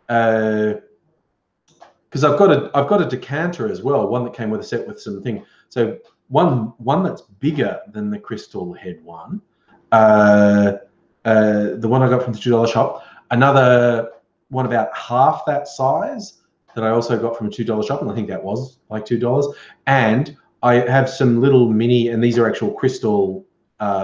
because I've got a decanter as well, one that came with a set with some thing. So one that's bigger than the Crystal Head one, the one I got from the $2 shop. Another one about half that size that I also got from a $2 shop, and I think that was like $2. And I have some little mini, and these are actual Crystal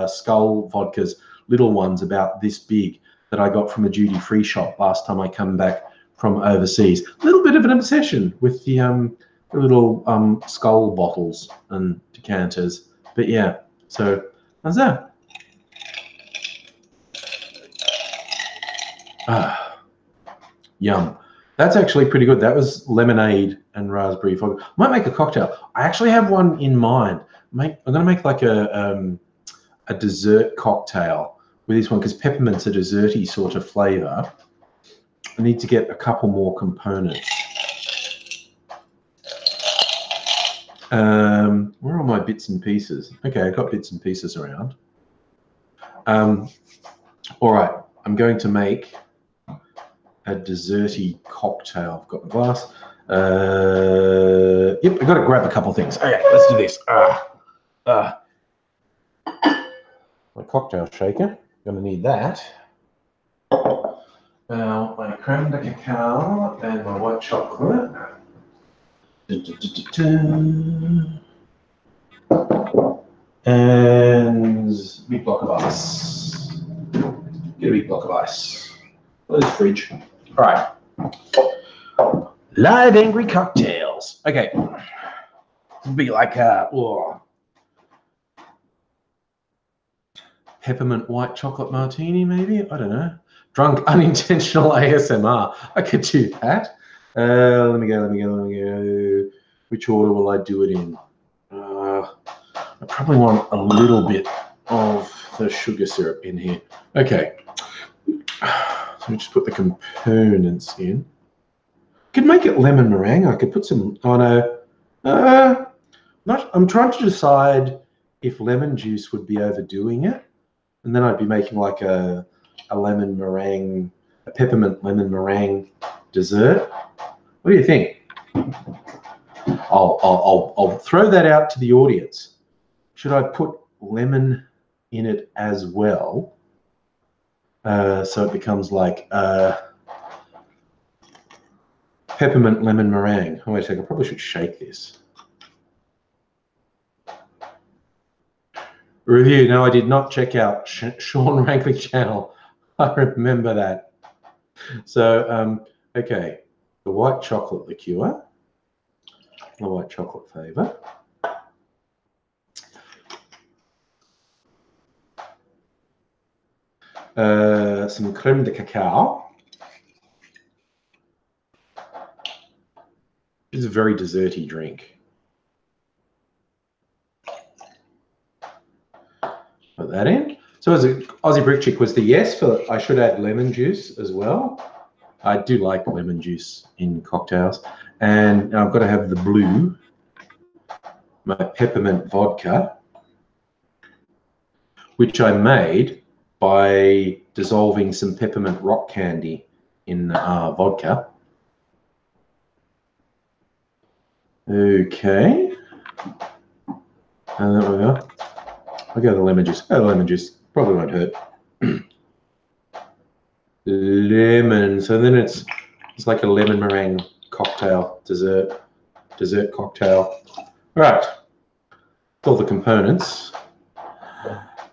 Skull vodkas, little ones about this big that I got from a duty-free shop last time I come back from overseas. A little bit of an obsession with the little skull bottles and decanters. But yeah, so how's that? Yum. That's actually pretty good. That was lemonade and raspberry fog. Might make a cocktail. I actually have one in mind. I'm going to make like a dessert cocktail with this one because peppermint's a desserty sort of flavor. I need to get a couple more components. Where are my bits and pieces? Okay, I've got bits and pieces around. All right, I'm going to make a desserty cocktail. I've got my glass. Yep, I've got to grab a couple of things. Okay, let's do this. My cocktail shaker. Gonna need that. Now my creme de cacao and my white chocolate. And a big block of ice. Get a big block of ice. Where's the fridge? All right. Live angry cocktails. Okay. It'll be like a peppermint white chocolate martini, maybe. I don't know. Drunk unintentional ASMR. I could do that. Let me go. Which order will I do it in? I probably want a little bit of the sugar syrup in here. Okay. So we just put the components in. Could make it lemon meringue. I could put some. Oh no. I'm trying to decide if lemon juice would be overdoing it, and then I'd be making like a lemon meringue, a peppermint lemon meringue dessert. What do you think? I'll throw that out to the audience. Should I put lemon in it as well, so it becomes like peppermint lemon meringue? Oh, wait a second. I probably should shake this. Review. No, I did not check out Sean Rankley's channel. I remember that. So, okay. The white chocolate liqueur. The white chocolate flavor. Some creme de cacao. It's a very desserty drink. Put that in. So as an Aussie Brick Chick was the yes for I should add lemon juice as well. I do like lemon juice in cocktails. And I've got to have the blue, my peppermint vodka, which I made by dissolving some peppermint rock candy in vodka. Okay. And there we go. I'll go the lemon juice. Oh, the lemon juice probably won't hurt. Lemon. So then it's like a lemon meringue cocktail, dessert cocktail. All right. All the components.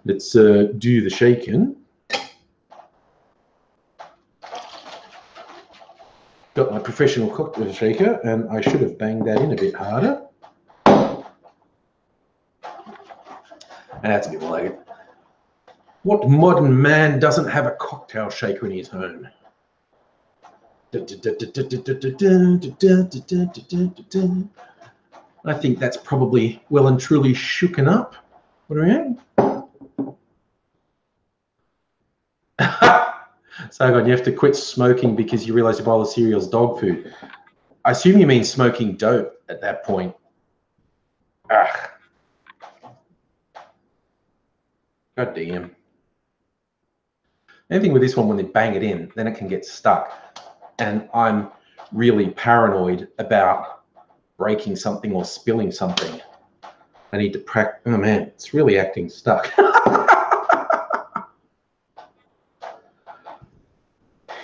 Let's do the shaken. Got my professional cocktail shaker, and I should have banged that in a bit harder. And that's a bit like it. What modern man doesn't have a cocktail shaker in his home? I think that's probably well and truly shooken up. What do we mean? Sargon, you have to quit smoking because you realize your bowl of cereal is dog food. I assume you mean smoking dope at that point. Ah. God damn. Anything with this one, when they bang it in, then it can get stuck. And I'm really paranoid about breaking something or spilling something. I need to practice. Oh man, it's really acting stuck.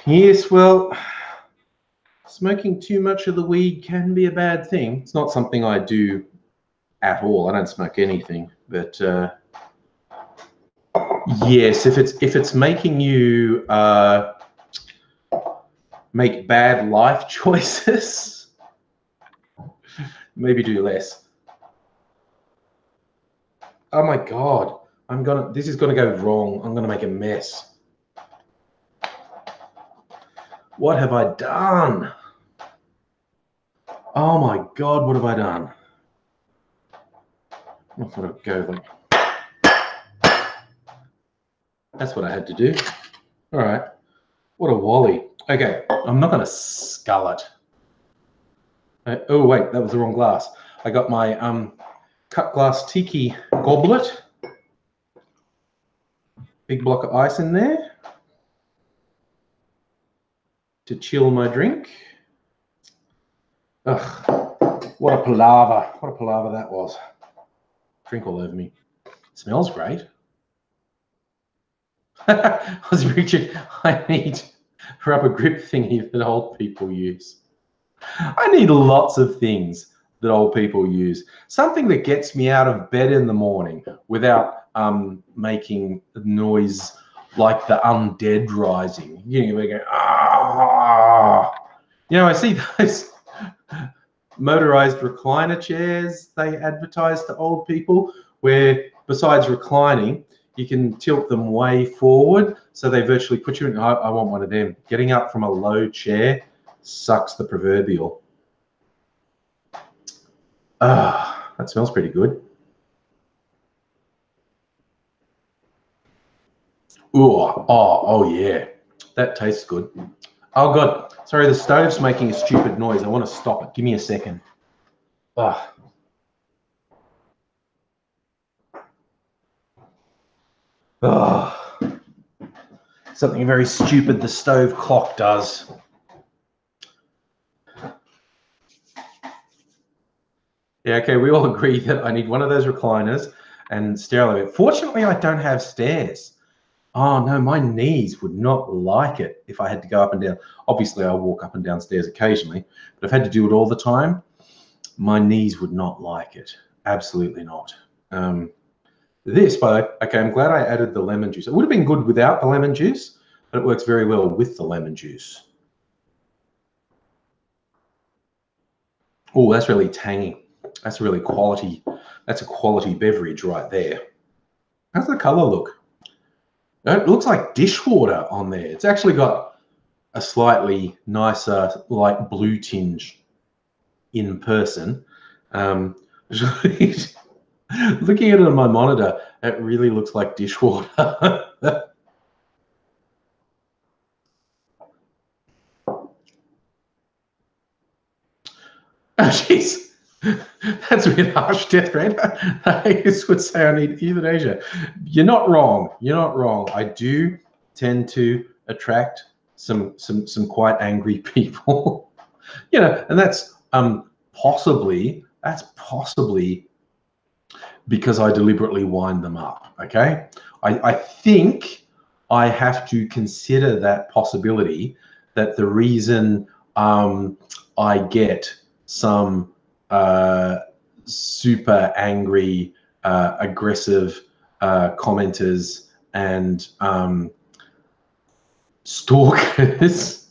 Yes, well, smoking too much of the weed can be a bad thing. It's not something I do at all. I don't smoke anything, but yes, if it's making you make bad life choices, maybe do less. Oh my God, this is gonna go wrong. I'm gonna make a mess. What have I done? Oh my God, what have I done? I thought I'd go like, that's what I had to do. All right, what a wally. Okay, I'm not gonna scull it. Oh wait, that was the wrong glass. I got my cut glass tiki goblet. Big block of ice in there to chill my drink. Ugh, what a palaver. What a palaver that was. Drink all over me. Smells great. I was reaching, I need rubber grip thingy that old people use. I need lots of things that old people use. Something that gets me out of bed in the morning without making noise like the undead rising. You know, they go, ah. You know, I see those motorized recliner chairs they advertise to old people where besides reclining, you can tilt them way forward so they virtually put you in. I want one of them. Getting up from a low chair sucks the proverbial. Ah, that smells pretty good. Ooh, oh yeah, that tastes good. Oh God, sorry, the stove's making a stupid noise. I want to stop it. Give me a second. Ah. Oh. Something very stupid the stove clock does. Yeah, okay, we all agree that I need one of those recliners and stair elevator. Fortunately, I don't have stairs. Oh no, my knees would not like it if I had to go up and down. Obviously, I walk up and down stairs occasionally, but if I had to do it all the time, my knees would not like it. Absolutely not. This, by okay, I'm glad I added the lemon juice. It would have been good without the lemon juice, but it works very well with the lemon juice. Oh, that's really tangy. That's really quality. That's a quality beverage right there. How's the color look? It looks like dishwater on there. It's actually got a slightly nicer light blue tinge in person. Looking at it on my monitor, it really looks like dishwater. Oh, jeez. That's a bit harsh, Death Red. I just would say I need euthanasia. You're not wrong. You're not wrong. I do tend to attract some quite angry people. You know, and that's possibly because I deliberately wind them up. Okay, I think I have to consider that possibility that the reason I get some super angry, aggressive commenters and stalkers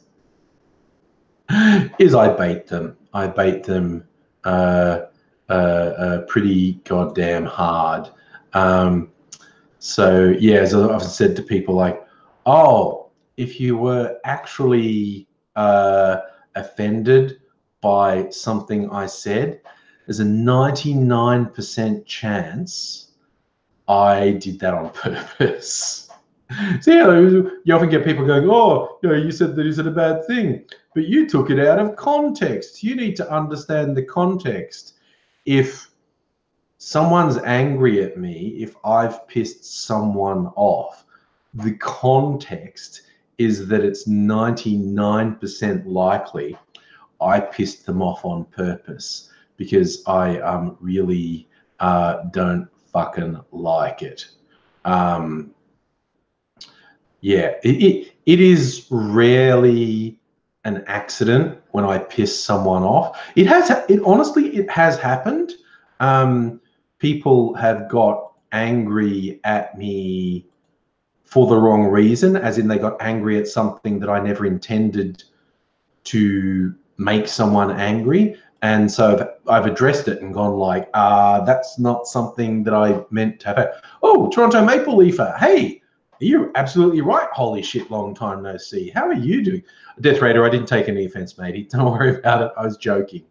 is I bait them. I bait them pretty goddamn hard. So yeah, as I've said to people, like, oh, if you were actually offended by something I said, there's a 99% chance I did that on purpose. So yeah, you often get people going, oh, you said that you said a bad thing, but you took it out of context. You need to understand the context. If someone's angry at me, if I've pissed someone off, the context is that it's 99% likely I pissed them off on purpose because I really don't fucking like it. Yeah, it is rarely an accident when I piss someone off. It has happened. People have got angry at me for the wrong reason, as in they got angry at something that I never intended to make someone angry. And so I've addressed it and gone like, that's not something that I meant to have. Oh, Toronto Maple Leafer, hey, you're absolutely right. Holy shit, long time no see. How are you doing? Death Raider, I didn't take any offense, matey. Don't worry about it. I was joking.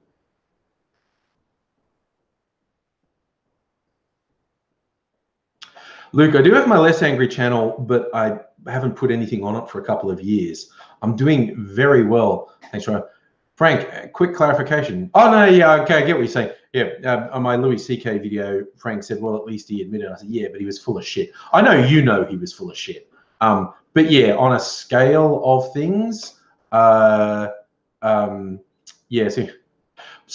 Luke, I do have my Less Angry channel, but I haven't put anything on it for a couple of years. I'm doing very well. Thanks, Ryan. Frank, quick clarification. Oh, no, yeah, okay, I get what you're saying. Yeah, on my Louis C.K. video, Frank said, well, at least he admitted. I said, yeah, but he was full of shit. I know you know he was full of shit. But yeah, on a scale of things, yeah, so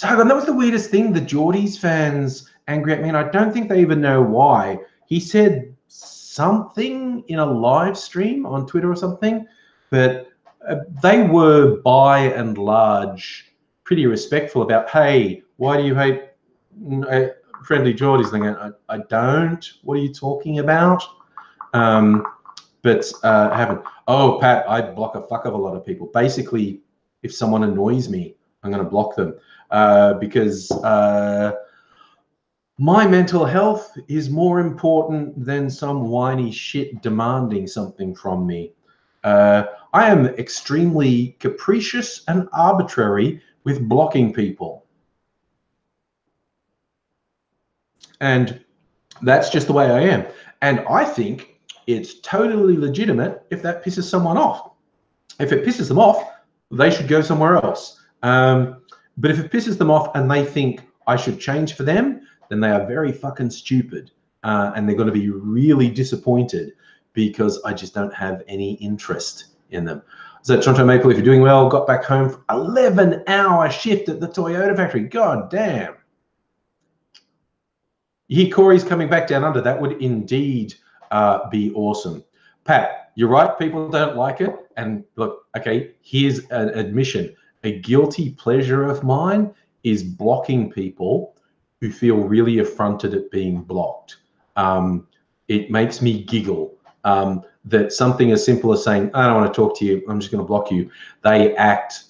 that was the weirdest thing. The Geordies fans angry at me, and I don't think they even know why. He said something in a live stream on Twitter or something, but they were by and large pretty respectful about, hey, why do you hate friendly Geordies? I don't. What are you talking about? But I haven't. Oh, Pat, I block a fuck of a lot of people. Basically, if someone annoys me, I'm going to block them because my mental health is more important than some whiny shit demanding something from me. I am extremely capricious and arbitrary with blocking people. And that's just the way I am. And I think it's totally legitimate if that pisses someone off. If it pisses them off, they should go somewhere else. But if it pisses them off and they think I should change for them, then they are very fucking stupid. And they're going to be really disappointed because I just don't have any interest in them. So Toronto Maple, if you're doing well, got back home for 11-hour shift at the Toyota factory. God damn. You hear Corey's coming back down under. That would indeed be awesome. Pat, you're right. People don't like it. And look, okay, here's an admission. A guilty pleasure of mine is blocking people who feel really affronted at being blocked. It makes me giggle that something as simple as saying, I don't want to talk to you, I'm just going to block you. They act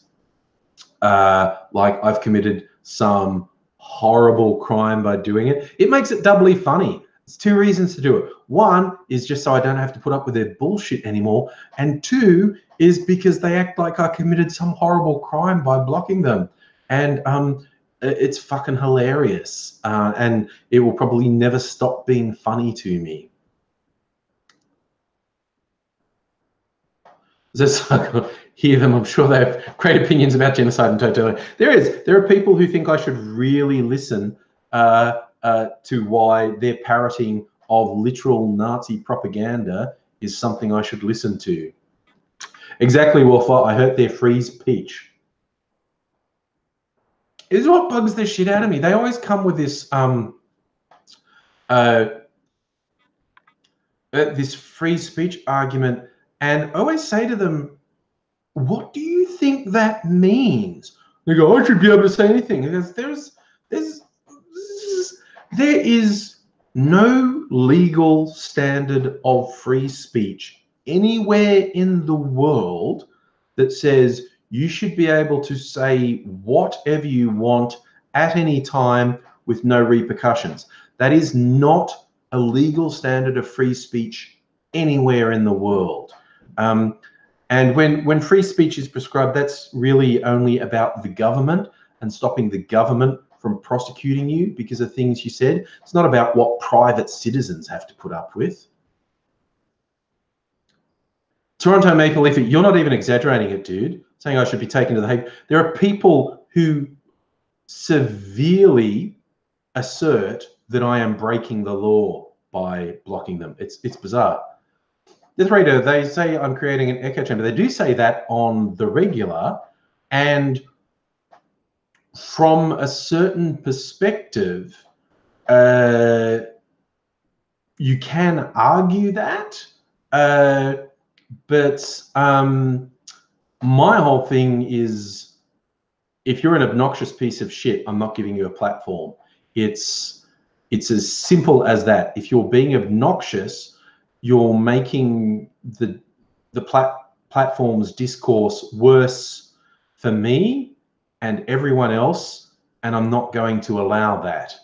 like I've committed some horrible crime by doing it. It makes it doubly funny. There's two reasons to do it. One is just so I don't have to put up with their bullshit anymore. And two is because they act like I committed some horrible crime by blocking them. And it's fucking hilarious. And it will probably never stop being funny to me. Just hear them. I'm sure they have great opinions about genocide and totalitarian. There are people who think I should really listen to why their parroting of literal Nazi propaganda is something I should listen to. Exactly, Wolfer. I hurt their freeze peach. This is what bugs the shit out of me. They always come with this this free speech argument, and I always say to them, what do you think that means? They go, I should be able to say anything. Because there is no legal standard of free speech anywhere in the world that says you should be able to say whatever you want at any time with no repercussions. That is not a legal standard of free speech anywhere in the world. And when free speech is prescribed, that's really only about the government and stopping the government from prosecuting you because of things you said. It's not about what private citizens have to put up with. Toronto Maple Leaf, you're not even exaggerating it, dude, saying I should be taken to the Hague. There are people who severely assert that I am breaking the law by blocking them. It's bizarre. The reader, they say I'm creating an echo chamber. They do say that on the regular, and from a certain perspective, you can argue that, but my whole thing is, if you're an obnoxious piece of shit, I'm not giving you a platform. It's as simple as that. If you're being obnoxious, you're making the platform's discourse worse for me and everyone else, and I'm not going to allow that.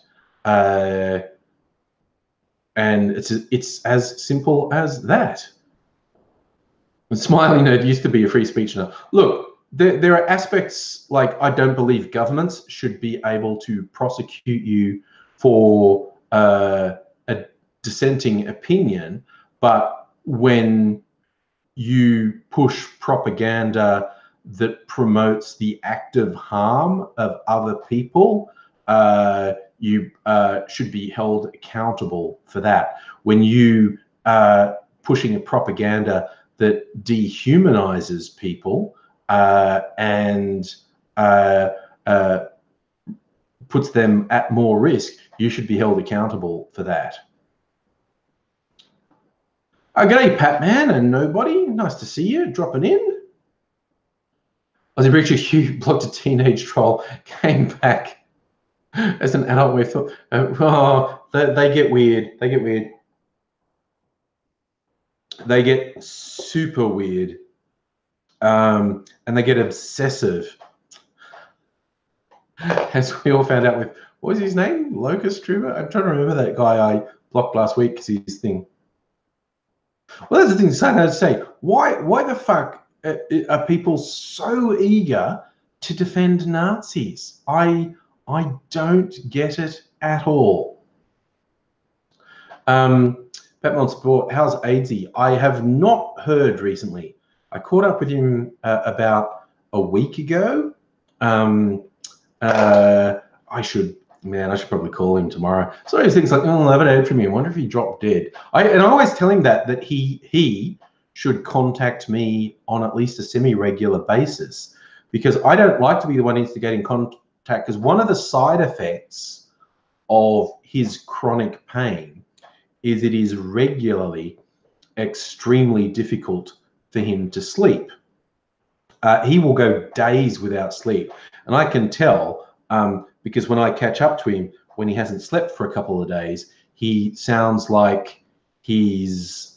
And it's as simple as that. And Smiley Nerd used to be a free speech nerd. Look, there are aspects, like I don't believe governments should be able to prosecute you for a dissenting opinion, but when you push propaganda that promotes the active harm of other people, you should be held accountable for that. When you pushing a propaganda that dehumanizes people and puts them at more risk, you should be held accountable for that. G'day, Patman and nobody. Nice to see you dropping in. Aussie Breacher Hugh blocked a teenage troll, came back as an adult. We thought, oh, they get weird. They get weird. They get super weird, and they get obsessive. As we all found out with, what was his name? Locust Trooper? I'm trying to remember that guy I blocked last week because his thing. Well, that's the thing to say. Why the fuck are people so eager to defend Nazis? I don't get it at all. Batman Sport, how's AIDSy? I have not heard recently. I caught up with him about a week ago. I should probably call him tomorrow. So those things like, oh, I haven't heard from you. I wonder if he dropped dead. I always tell him that he should contact me on at least a semi-regular basis, because I don't like to be the one instigating contact, because one of the side effects of his chronic pain is it is regularly extremely difficult for him to sleep. He will go days without sleep. And I can tell because when I catch up to him, when he hasn't slept for a couple of days, he sounds like he's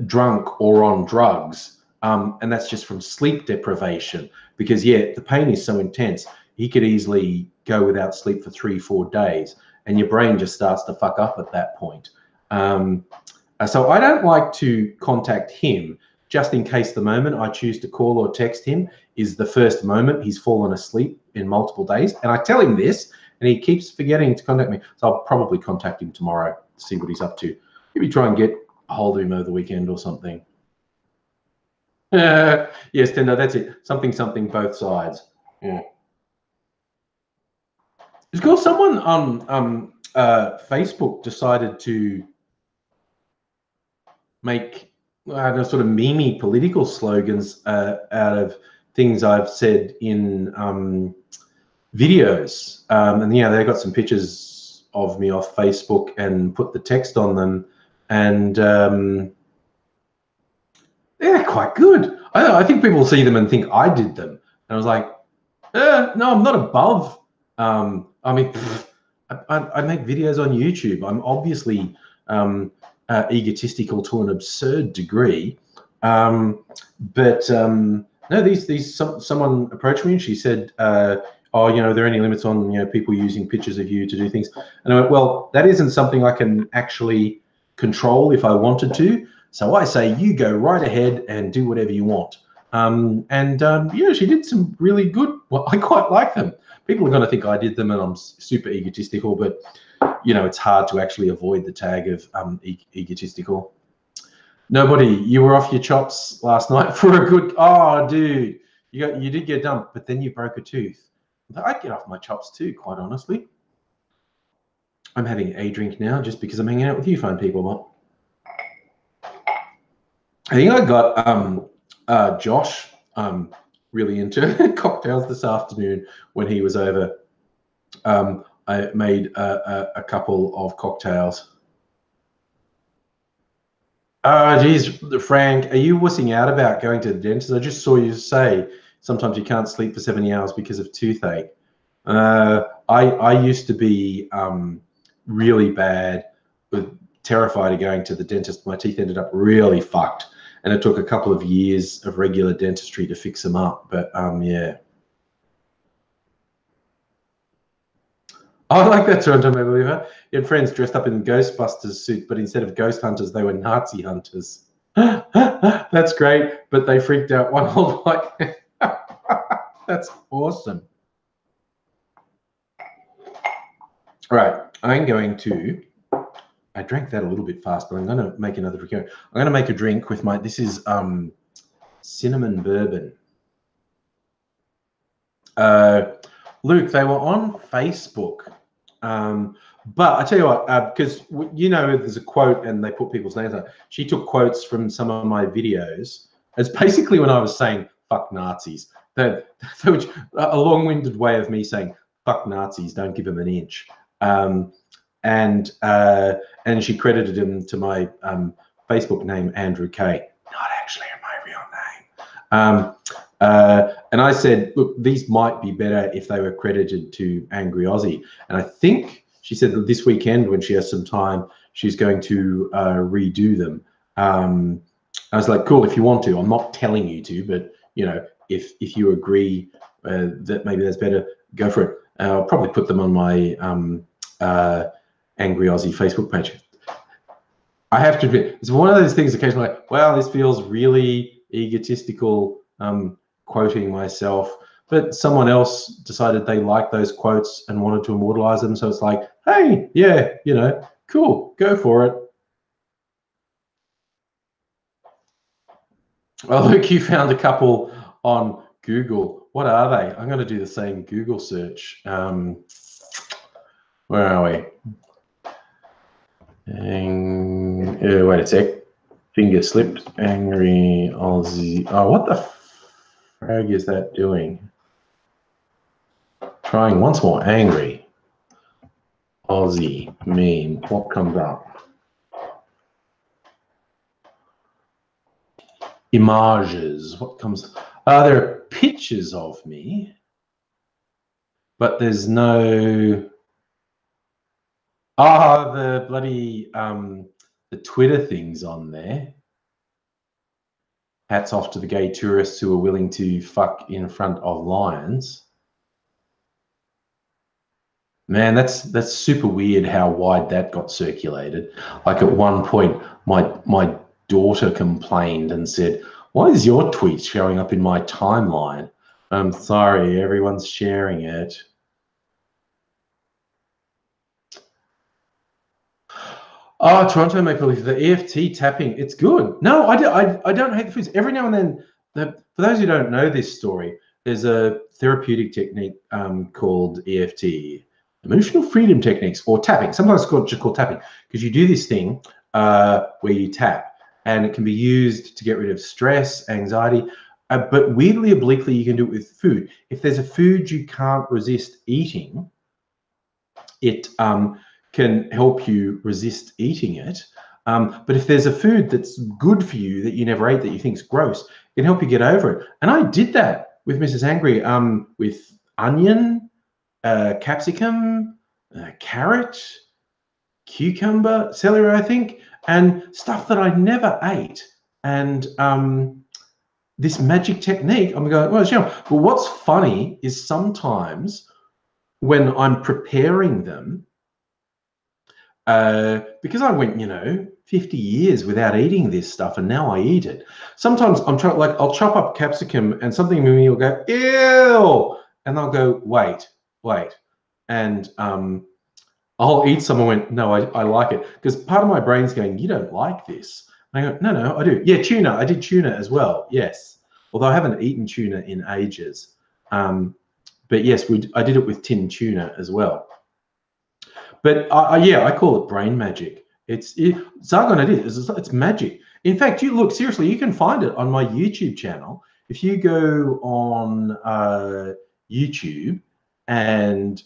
drunk or on drugs. And that's just from sleep deprivation, because, yeah, the pain is so intense. He could easily go without sleep for 3-4 days, and your brain just starts to fuck up at that point. So I don't like to contact him, just in case the moment I choose to call or text him is the first moment he's fallen asleep in multiple days. And I tell him this, and he keeps forgetting to contact me. So I'll probably contact him tomorrow to see what he's up to. Maybe try and get a hold of him over the weekend or something. Yes, Tendo, that's it. Something, both sides. Yeah. It's cool. Someone on Facebook decided to make sort of memey political slogans out of things I've said in videos. And yeah, they got some pictures of me off Facebook and put the text on them. And they're quite good. I think people see them and think I did them. And I was like, no, I'm not above. I mean, I make videos on YouTube. I'm obviously egotistical to an absurd degree. No, someone approached me and she said, oh, are there any limits on, people using pictures of you to do things? And I went, well, that isn't something I can actually control if I wanted to. So I say, you go right ahead and do whatever you want. She did some really good, well, I quite like them. People are going to think I did them and I'm super egotistical, but it's hard to actually avoid the tag of egotistical. Nobody, you were off your chops last night for a good, oh, dude, you did get dumped, but then you broke a tooth. I'd get off my chops too, quite honestly. I'm having a drink now just because I'm hanging out with you fine people. I think I got Josh really into cocktails this afternoon when he was over. I made a couple of cocktails. Oh, geez, Frank, are you wussing out about going to the dentist? I just saw you say sometimes you can't sleep for 70 hours because of toothache. I used to be really bad, terrified of going to the dentist. My teeth ended up really fucked, and it took a couple of years of regular dentistry to fix them up. But yeah. Oh, I like that, Toronto Maple Leaf. You had friends dressed up in Ghostbusters suits, but instead of ghost hunters, they were Nazi hunters. That's great, but they freaked out one whole like. That's awesome. All right, I'm going to. I drank that a little bit fast, but I'm going to make another drink. I'm going to make a drink with my. This is cinnamon bourbon. Luke, they were on Facebook. But I tell you what, because there's a quote and they put people's names on it. She took quotes from some of my videos. It's basically when I was saying fuck Nazis. That a long-winded way of me saying fuck Nazis, don't give them an inch. And she credited him to my Facebook name, Andrew K. Not actually my real name. And I said, look, these might be better if they were credited to AngryAussie. And I think she said that this weekend, when she has some time, she's going to redo them. I was like, cool, if you want to. I'm not telling you to, but if you agree that maybe that's better, go for it. I'll probably put them on my AngryAussie Facebook page. I have to admit, it's one of those things occasionally like, wow, this feels really egotistical, quoting myself, but someone else decided they liked those quotes and wanted to immortalize them. So it's like, hey, yeah, cool, go for it. Oh, look, you found a couple on Google. What are they? I'm going to do the same Google search. Where are we? Wait a sec. Finger slipped. AngryAussie. Oh, what the frag is that doing? Trying once more. AngryAussie meme. What comes up? Images. What comes? There are pictures of me, but there's no. The bloody the Twitter things on there. Hats off to the gay tourists who are willing to fuck in front of lions. Man, that's super weird how wide that got circulated. Like at one point, my daughter complained and said, "Why is your tweet showing up in my timeline?" I'm sorry, everyone's sharing it. Oh, Toronto Maple Leaf, the EFT tapping, it's good. No, I don't hate the foods. Every now and then, for those who don't know this story, there's a therapeutic technique called EFT, emotional freedom techniques, or tapping. Sometimes it's just called tapping, because you do this thing where you tap, and it can be used to get rid of stress, anxiety, but weirdly, obliquely, you can do it with food. If there's a food you can't resist eating, it can help you resist eating it. But if there's a food that's good for you that you never ate that you think is gross, it can help you get over it. And I did that with Mrs. Angry, with onion, capsicum, carrot, cucumber, celery, I think, and stuff that I never ate. And this magic technique, I'm going, well, you know, but what's funny is sometimes when I'm preparing them, because I went, you know, 50 years without eating this stuff, and now I eat it. Sometimes I'm trying, like, I'll chop up capsicum, and something in me will go, ew, and I'll go, wait, and I'll eat some and went, no, I like it, because part of my brain's going, you don't like this. And I go, no, I do. Yeah, tuna. I did tuna as well. Yes, although I haven't eaten tuna in ages. But yes, I did it with tin tuna as well. But yeah, I call it brain magic. Zargon, it is. It's magic. In fact, you look, seriously, you can find it on my YouTube channel. If you go on YouTube and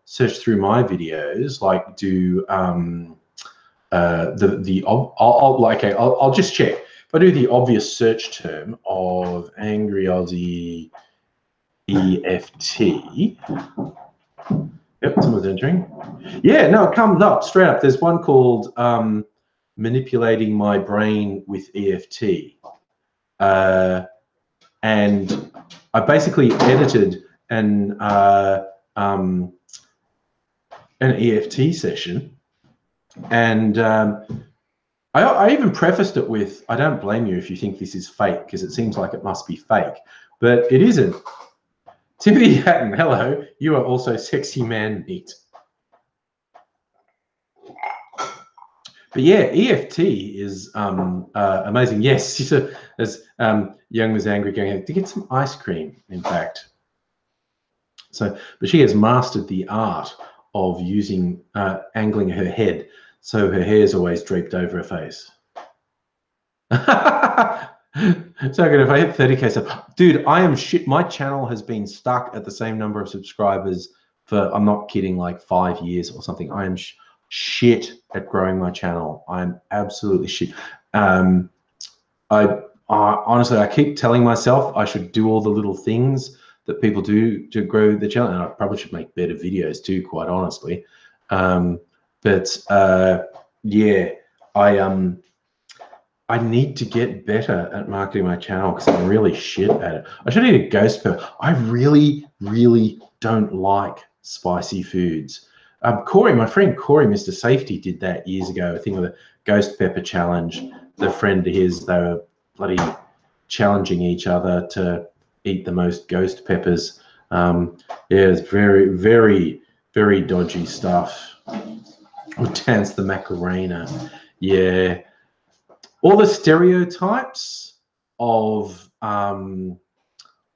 search through my videos, like do I'll just check. If I do the obvious search term of AngryAussie EFT. Yep, someone's entering. Yeah, no, it comes up straight up. There's one called Manipulating My Brain with EFT. And I basically edited an EFT session. And I even prefaced it with, I don't blame you if you think this is fake, because it seems like it must be fake, but it isn't. Timothy Hatton, hello. You are also sexy man meat. But yeah, EFT is amazing. Yes, as Young was angry, going to get some ice cream, in fact. So, but she has mastered the art of using angling her head so her hair is always draped over her face. So good. If I hit 30K sub, dude, I am shit. My channel has been stuck at the same number of subscribers for, I'm not kidding, like 5 years or something. I am shit at growing my channel. I'm absolutely shit. Honestly, I keep telling myself I should do all the little things that people do to grow the channel, and I probably should make better videos too, quite honestly. Yeah, I need to get better at marketing my channel because I'm really shit at it. I should eat a ghost pepper. I really, really don't like spicy foods. Corey, my friend Corey, Mr. Safety, did that years ago. I think of the ghost pepper challenge. The friend of his, they were bloody challenging each other to eat the most ghost peppers. Yeah, it's very, very, very dodgy stuff. Or dance the Macarena. Yeah. All the stereotypes of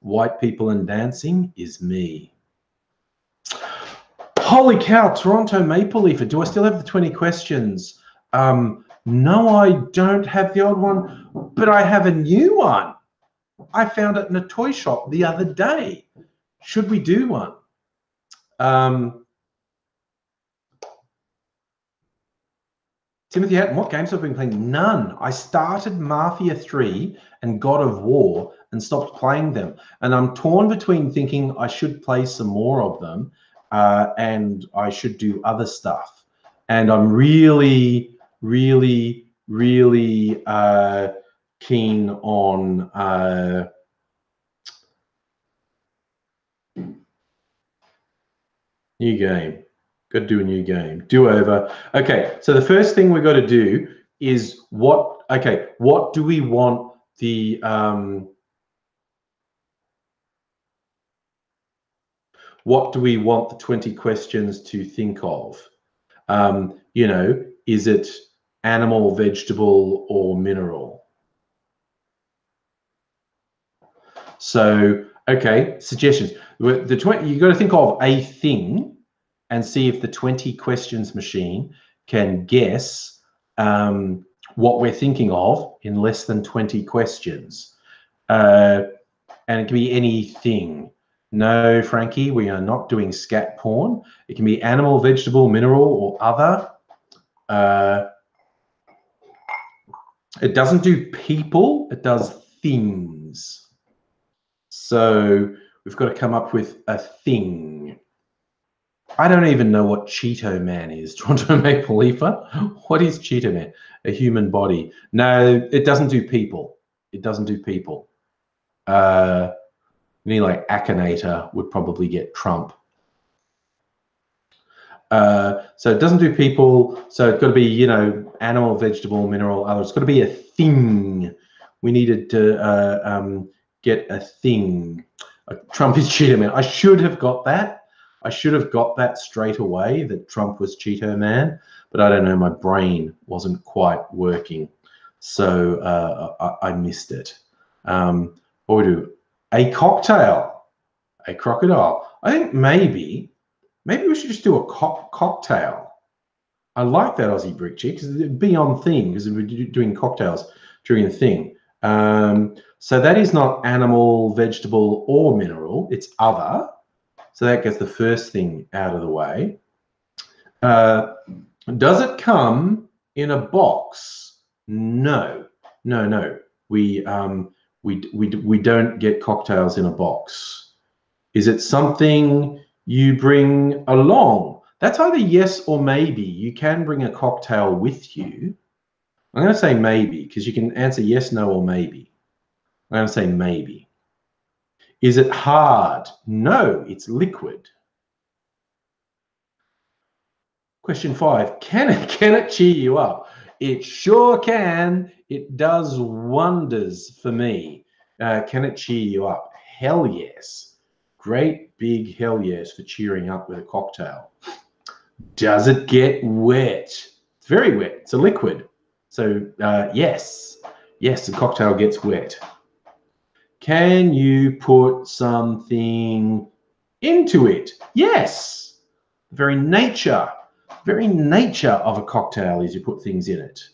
white people and dancing is me. Holy cow, Toronto Maple Leaf. Do I still have the 20 questions? No, I don't have the old one, but I have a new one. I found it in a toy shop the other day. Should we do one? Timothy Hatton, what games have I been playing? None. I started Mafia 3 and God of War and stopped playing them. And I'm torn between thinking I should play some more of them and I should do other stuff. And I'm really, really, really keen on new game. Got to do a new game. Do over. Okay, so the first thing we got to do is what do we want the what do we want the 20 questions to think of? You know, is it animal, vegetable, or mineral? So, okay, suggestions. The 20, you got to think of a thing and see if the 20 questions machine can guess what we're thinking of in less than 20 questions. And it can be anything. No, Frankie, we are not doing scat porn. It can be animal, vegetable, mineral, or other. It doesn't do people, it does things. So we've got to come up with a thing. I don't even know what Cheeto Man is. Toronto Maple Leafer. What is Cheeto Man? A human body. No, it doesn't do people. It doesn't do people. Any like Akinator would probably get Trump. So it doesn't do people. So it's got to be, you know, animal, vegetable, mineral, other. It's got to be a thing. We needed to get a thing. Trump is Cheeto Man. I should have got that. I should have got that straight away, that Trump was Cheeto Man, but I don't know, my brain wasn't quite working. So I missed it. What we do? A cocktail, a crocodile. I think maybe we should just do a cocktail. I like that Aussie brick chick because it'd be on theme because we're doing cocktails during the thing. So that is not animal, vegetable, or mineral. It's other. So that gets the first thing out of the way. Does it come in a box? No, no, no. We don't get cocktails in a box. Is it something you bring along? That's either yes or maybe. You can bring a cocktail with you. I'm going to say maybe because you can answer yes, no, or maybe. I'm going to say maybe. Is it hard? No, it's liquid. Question 5, can it cheer you up? It sure can. It does wonders for me. Can it cheer you up? Hell yes. Great big hell yes for cheering up with a cocktail. Does it get wet? It's very wet. It's a liquid. So yes. Yes, the cocktail gets wet. Can you put something into it? Yes. The very nature of a cocktail is you put things in it.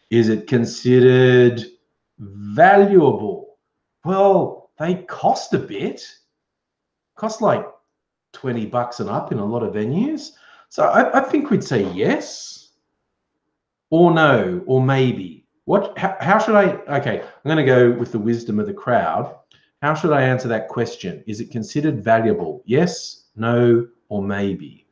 Is it considered valuable? Well, they cost a bit. Cost like $20 and up in a lot of venues. So I think we'd say yes or no or maybe. How should I? Okay, I'm going to go with the wisdom of the crowd. How should I answer that question? Is it considered valuable? Yes, no, or maybe?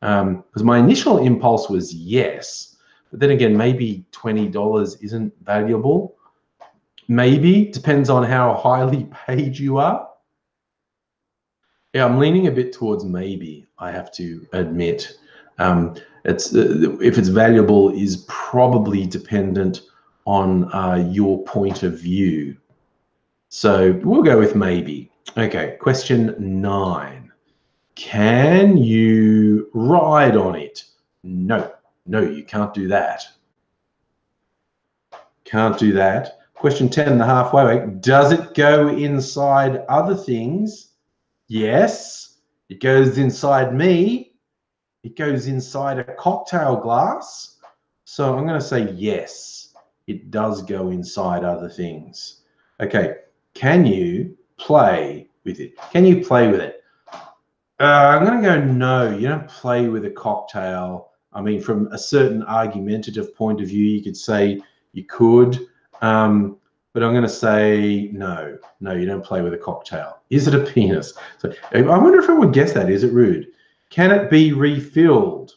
Because my initial impulse was yes, but then again, maybe $20 isn't valuable. Maybe, depends on how highly paid you are. Yeah, I'm leaning a bit towards maybe, I have to admit. If it's valuable is probably dependent on your point of view. So we'll go with maybe. Okay, question 9. Can you ride on it? No, no, you can't do that. Can't do that. Question 10, the halfway way. Does it go inside other things? Yes, it goes inside me. It goes inside a cocktail glass. So I'm going to say yes, it does go inside other things. Okay, can you play with it? Can you play with it? I'm going to go no. You don't play with a cocktail. I mean, from a certain argumentative point of view, you could say you could, but I'm going to say no. No, you don't play with a cocktail. Is it a penis? So I wonder if I would guess that. Is it rude? Can it be refilled?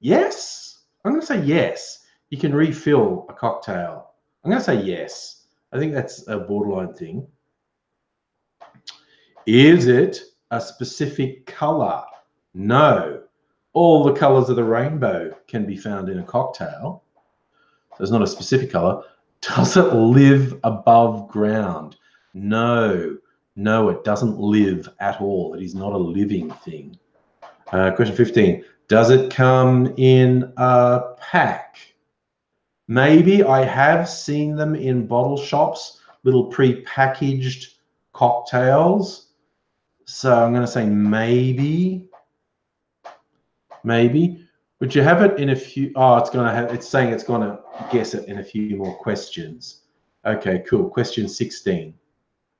Yes. I'm going to say yes. You can refill a cocktail. I'm going to say yes. I think that's a borderline thing. Is it a specific color? No. All the colors of the rainbow can be found in a cocktail. So it's not a specific color. Does it live above ground? No. No, it doesn't live at all. It is not a living thing. Question 15. Does it come in a pack? Maybe. I have seen them in bottle shops, little pre-packaged cocktails. So I'm going to say maybe. Maybe. Would you have it in a few? Oh, it's saying it's going to guess it in a few more questions. Okay, cool. Question 16.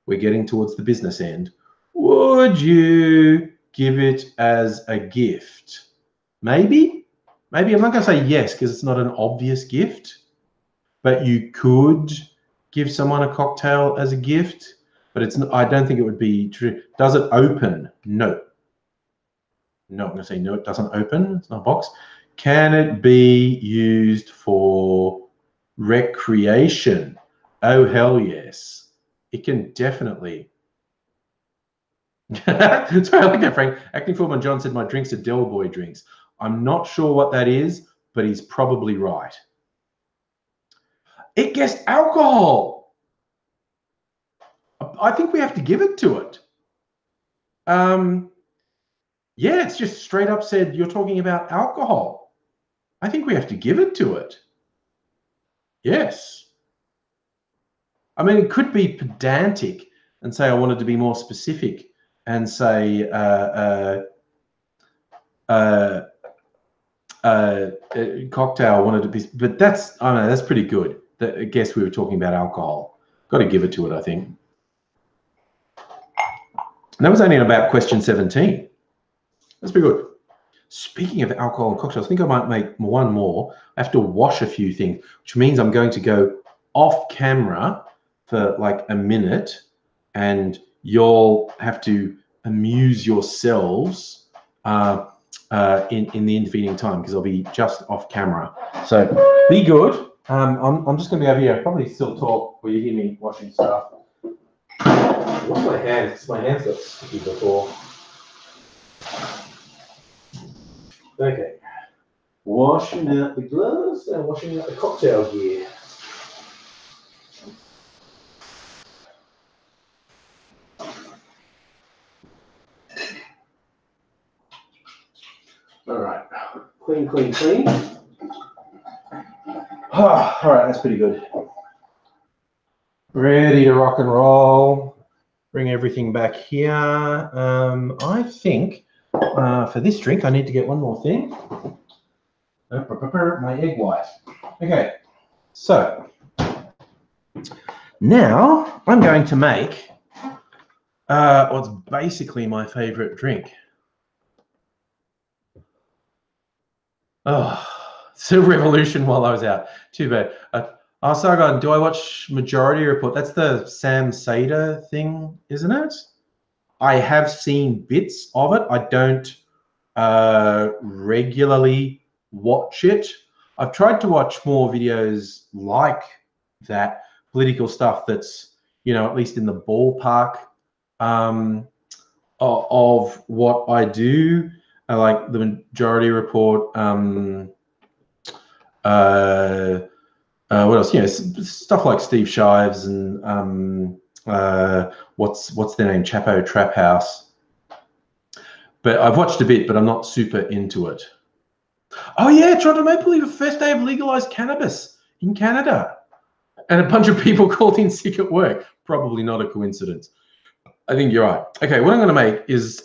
We're getting towards the business end. Would you give it as a gift? Maybe. Maybe. I'm not going to say yes because it's not an obvious gift, but you could give someone a cocktail as a gift, but it's. I don't think it would be true. Does it open? No. No, I'm going to say no, it doesn't open. It's not a box. Can it be used for recreation? Oh, hell yes. It can definitely. Sorry, I like that, Frank. Acting Foreman John said my drinks are Del Boy drinks. I'm not sure what that is, but he's probably right. It guessed alcohol. I think we have to give it to it. Yeah, it's just straight up said you're talking about alcohol. I think we have to give it to it. Yes. I mean, it could be pedantic and say I wanted to be more specific and say cocktail wanted to be, but that's, I don't know, that's pretty good. I guess we were talking about alcohol. Got to give it to it, I think. And that was only about question 17. That's pretty good. Speaking of alcohol and cocktails, I think I might make one more. I have to wash a few things, which means I'm going to go off camera for like a minute, and you'll have to amuse yourselves in the intervening time, because I'll be just off camera. So be good. I'm just going to be over here. I'll probably still talk where you hear me washing stuff. Wash my hands, because my hands got sticky before. Okay. Washing out the gloves and washing out the cocktail gear. All right. Clean, clean, clean. Oh, all right, that's pretty good. Ready to rock and roll. Bring everything back here. I think for this drink, I need to get one more thing. My egg white. Okay, so now I'm going to make what's basically my favorite drink. Oh, it's a revolution while I was out. Too bad. Sargon, do I watch Majority Report? That's the Sam Seder thing, isn't it? I have seen bits of it. I don't regularly watch it. I've tried to watch more videos like that, political stuff that's, you know, at least in the ballpark of what I do. I like the Majority Report. What else? You know, stuff like Steve Shives and what's their name? Chapo Trap House. But I've watched a bit, but I'm not super into it. Oh yeah, Toronto Maple Leaf, first day of legalized cannabis in Canada, and a bunch of people called in sick at work. Probably not a coincidence. I think you're right. Okay, what I'm going to make is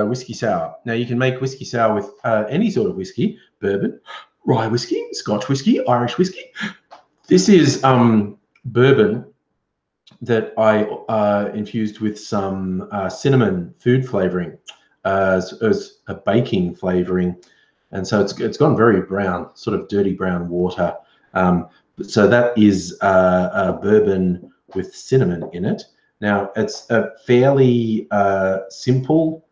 whiskey sour. Now you can make whiskey sour with any sort of whiskey: bourbon, rye whiskey, Scotch whiskey, Irish whiskey. This is bourbon that I infused with some cinnamon food flavoring as a baking flavoring, and so it's gone very brown, sort of dirty brown water. So that is a bourbon with cinnamon in it. Now it's a fairly simple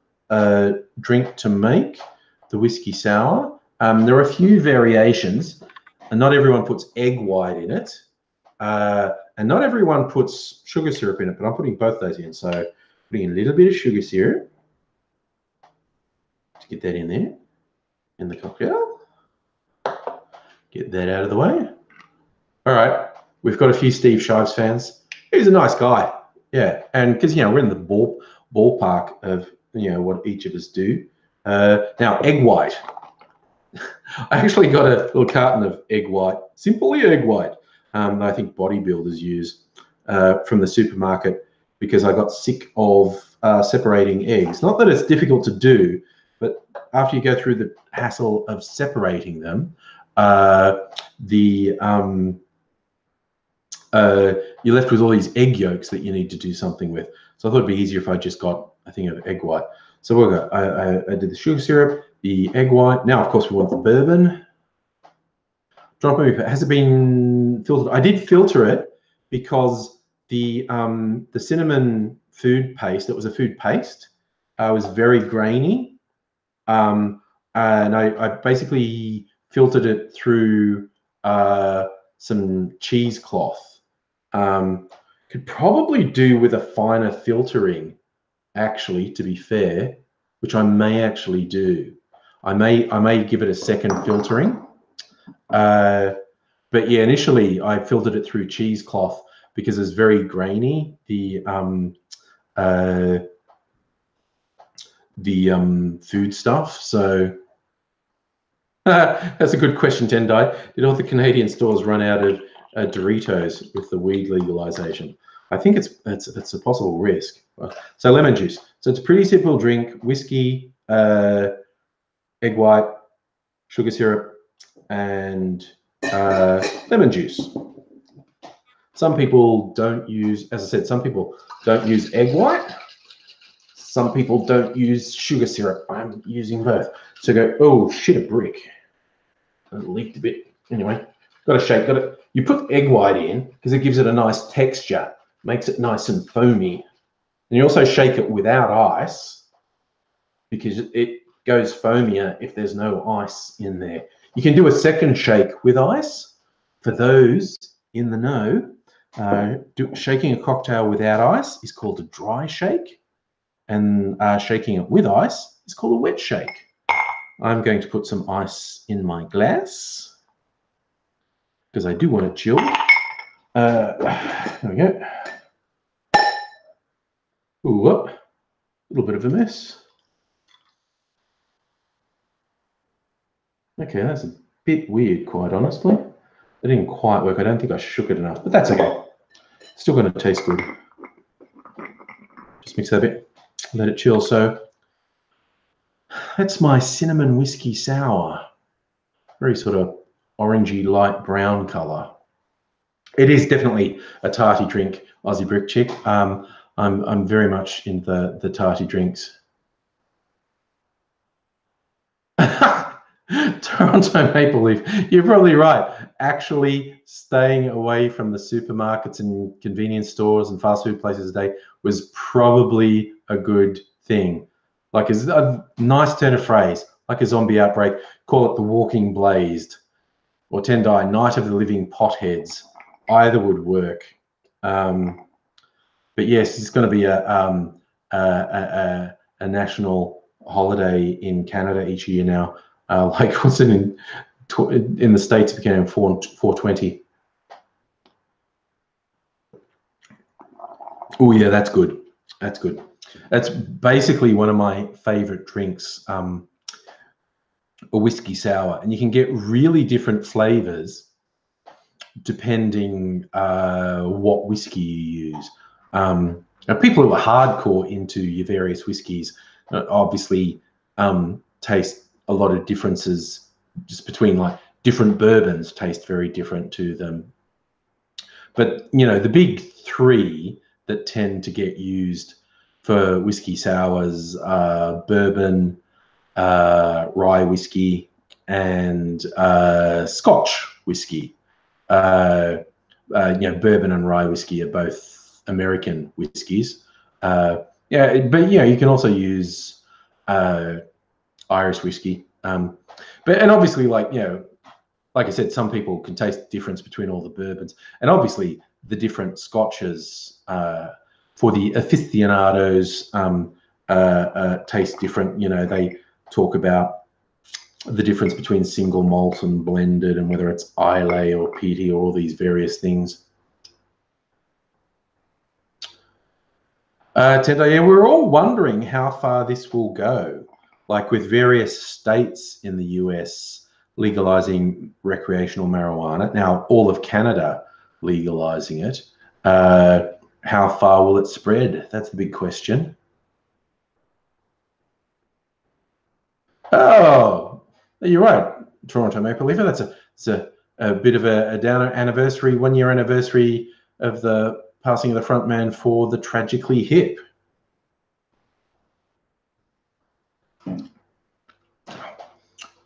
drink to make, the whiskey sour. There are a few variations, and not everyone puts egg white in it. And not everyone puts sugar syrup in it, but I'm putting both those in. So putting a little bit of sugar syrup to get that in there in the cocktail. Get that out of the way. All right, we've got a few Steve Shives fans. He's a nice guy, yeah. And because, you know, we're in the ballpark of, you know, what each of us do. Now, egg white. I actually got a little carton of egg white, simply egg white. That I think bodybuilders use from the supermarket, because I got sick of separating eggs. Not that it's difficult to do, but after you go through the hassle of separating them, you're left with all these egg yolks that you need to do something with. So I thought it'd be easier if I just got a thing of egg white. So we'll go. I did the sugar syrup, the egg white. Now, of course, we want the bourbon. Has it been filtered? I did filter it because the cinnamon food paste, it was a food paste, was very grainy. and I basically filtered it through some cheesecloth. Could probably do with a finer filtering, actually, to be fair, which I may actually do. I may give it a second filtering. But yeah, initially I filtered it through cheesecloth because it's very grainy, the food stuff. So that's a good question, Tendai. Did all the Canadian stores run out of Doritos with the weed legalization? I think it's a possible risk. So lemon juice. So it's a pretty simple drink: whiskey, egg white, sugar syrup, and lemon juice. Some people don't use, as I said, some people don't use egg white. Some people don't use sugar syrup. I'm using both. So go, oh shit, a brick. It leaked a bit. Anyway, got to shake. You put egg white in because it gives it a nice texture, makes it nice and foamy. And you also shake it without ice because it goes foamier if there's no ice in there. You can do a second shake with ice. For those in the know, shaking a cocktail without ice is called a dry shake, and shaking it with ice is called a wet shake. I'm going to put some ice in my glass because I do want it chilled. There we go. Ooh, a little bit of a mess. Okay, that's a bit weird, quite honestly. It didn't quite work. I don't think I shook it enough, but that's okay. Still going to taste good. Just mix that a bit, let it chill. So that's my cinnamon whiskey sour. Very sort of orangey light brown color. It is definitely a tarty drink, Aussie Brick Chick. I'm very much in the tarty drinks. Toronto Maple Leaf. You're probably right. Actually, staying away from the supermarkets and convenience stores and fast food places today was probably a good thing. Like a nice turn of phrase, like a zombie outbreak. Call it the Walking Blazed, or Tendai, Night of the Living Potheads. Either would work. But yes, it's going to be a national holiday in Canada each year now. Like what's it in the States, it became 420. Oh yeah, that's good. That's good. That's basically one of my favorite drinks, a whiskey sour, and you can get really different flavors depending what whiskey you use. Now people who are hardcore into your various whiskeys obviously taste a lot of differences just between, like, different bourbons taste very different to them. But, you know, the big three that tend to get used for whiskey sours are bourbon, rye whiskey, and Scotch whiskey. You know, bourbon and rye whiskey are both American whiskies. Yeah, but yeah, you can also use Irish whiskey. And obviously, like, you know, like I said, some people can taste the difference between all the bourbons, and obviously the different scotches for the aficionados taste different. You know, they talk about the difference between single malt and blended, and whether it's Islay or peaty or all these various things. Tenda, yeah, we're all wondering how far this will go. Like with various states in the US legalizing recreational marijuana, now all of Canada legalizing it, how far will it spread? That's the big question. Oh, you're right, Toronto Maple Leaf. It's a bit of a down anniversary, 1 year anniversary of the passing of the front man for the Tragically Hip.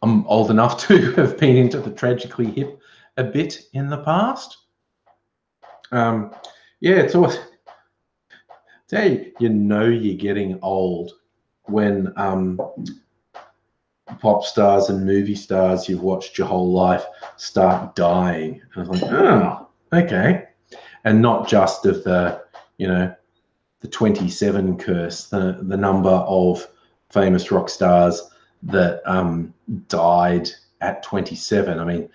I'm old enough to have been into the Tragically Hip a bit in the past. Yeah, it's always, you know, you're getting old when pop stars and movie stars you've watched your whole life start dying. And I was like, oh, okay. And not just of the, you know, the 27 curse, the number of famous rock stars that died at 27. I mean,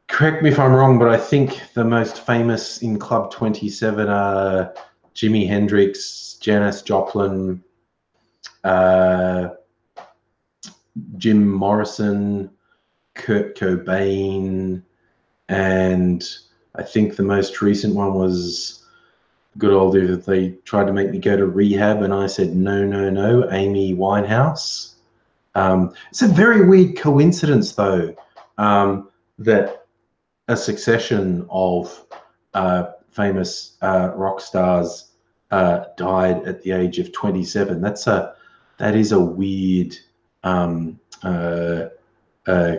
correct me if I'm wrong, but I think the most famous in Club 27 are Jimi Hendrix, Janis Joplin, Jim Morrison, Kurt Cobain, and I think the most recent one was good old dude. They tried to make me go to rehab, and I said no, no, no. Amy Winehouse. It's a very weird coincidence, though, that a succession of famous rock stars died at the age of 27. That is a weird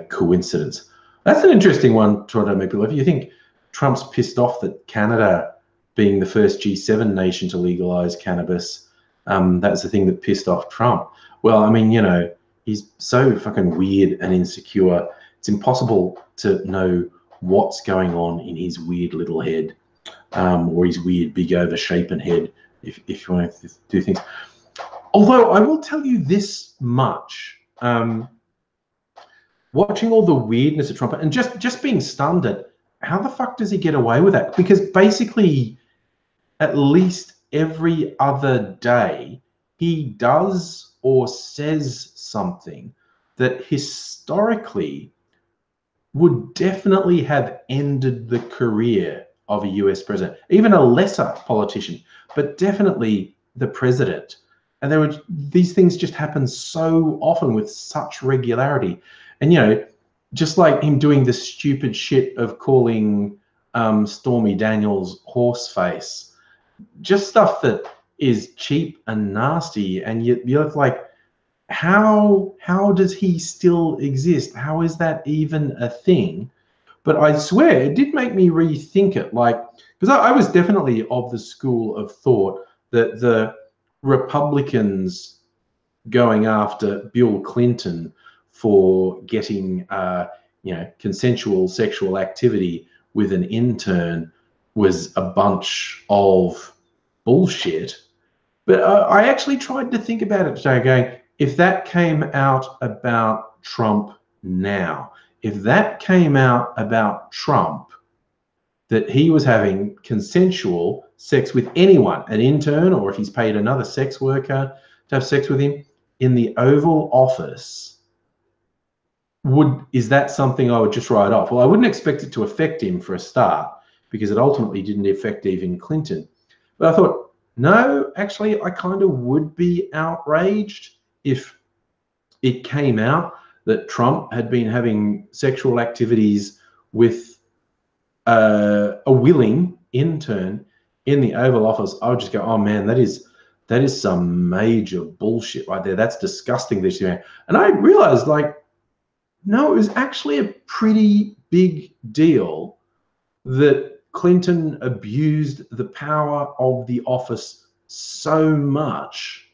coincidence. That's an interesting one, Toronto Maple Leaf. You think Trump's pissed off that Canada, being the first G7 nation to legalize cannabis, that's the thing that pissed off Trump. Well, I mean, you know, he's so fucking weird and insecure. It's impossible to know what's going on in his weird little head, or his weird big overshapen head, if you want to do things. Although I will tell you this much, watching all the weirdness of Trump and just being stunned at how the fuck does he get away with that? Because basically, at least every other day, he does or says something that historically would definitely have ended the career of a US president, even a lesser politician, but definitely the president. And these things just happen so often with such regularity. And, you know, just like him doing the stupid shit of calling Stormy Daniels horseface, just stuff that is cheap and nasty. And you're like, how does he still exist? How is that even a thing? But I swear it did make me rethink it, like, because I was definitely of the school of thought that the Republicans going after Bill Clinton for getting you know, consensual sexual activity with an intern was a bunch of bullshit. But I actually tried to think about it today, going, if that came out about Trump now, if that came out about Trump, that he was having consensual sex with anyone, an intern, or if he's paid another sex worker to have sex with him in the Oval Office, is that something I would just write off? Well, I wouldn't expect it to affect him for a start, because it ultimately didn't affect even Clinton. But I thought, no, actually, I kind of would be outraged if it came out that Trump had been having sexual activities with a willing intern in the Oval Office. I would just go, oh man, that is some major bullshit right there. That's disgusting this year. And I realized, like, no, it was actually a pretty big deal that Clinton abused the power of the office so much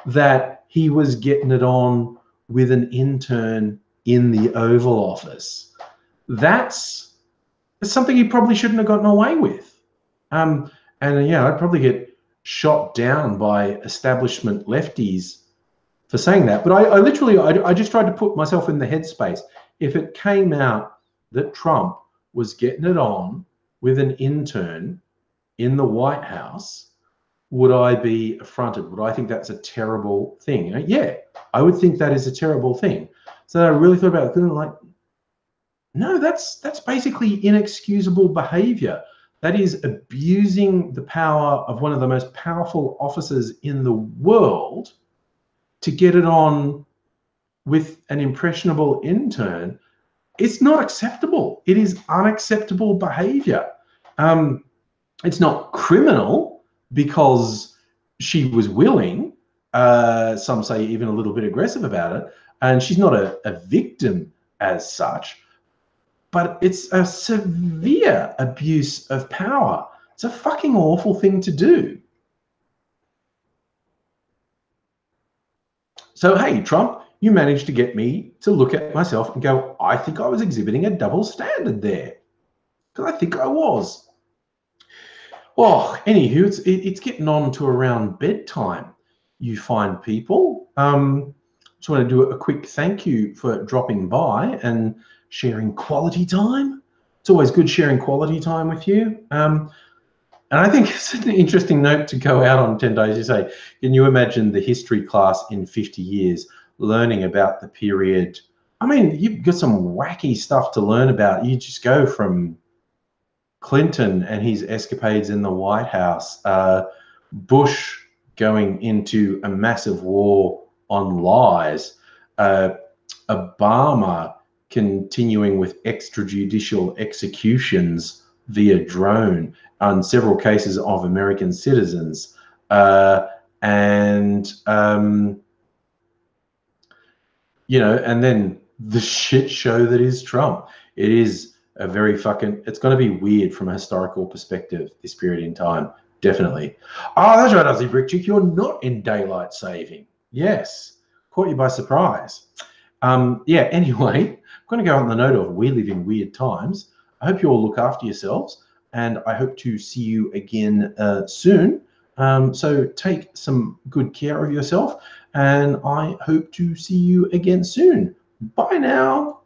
that he was getting it on with an intern in the Oval Office. That's something he probably shouldn't have gotten away with. And yeah, I'd probably get shot down by establishment lefties for saying that. But I literally just tried to put myself in the headspace. If it came out that Trump was getting it on with an intern in the White House, would I be affronted? Would I think that's a terrible thing? You know, yeah, I would think that is a terrible thing. So I really thought about it, and like, no, that's basically inexcusable behavior. That is abusing the power of one of the most powerful officers in the world to get it on with an impressionable intern. It's not acceptable. It is unacceptable behavior. It's not criminal because she was willing. Some say even a little bit aggressive about it. And she's not a victim as such. But it's a severe abuse of power. It's a fucking awful thing to do. So, hey, Trump, you managed to get me to look at myself and go, I think I was exhibiting a double standard there. Because I think I was. Well, anywho, it's getting on to around bedtime. You fine people. Just want to do a quick thank you for dropping by and sharing quality time. It's always good sharing quality time with you. And I think it's an interesting note to go out on 10 days. You say, can you imagine the history class in 50 years learning about the period? I mean, you've got some wacky stuff to learn about. You just go from Clinton and his escapades in the White House, Bush going into a massive war on lies, Obama continuing with extrajudicial executions via drone on several cases of American citizens, and and then the shit show that is Trump. It is a very it's going to be weird from a historical perspective, this period in time, definitely. Oh, that's right, Aussie Brick Chick, you're not in daylight saving. Yes, caught you by surprise. Yeah, anyway, I'm going to go on the note of we live in weird times. I hope you all look after yourselves, and I hope to see you again soon. So take some good care of yourself, and I hope to see you again soon. Bye now.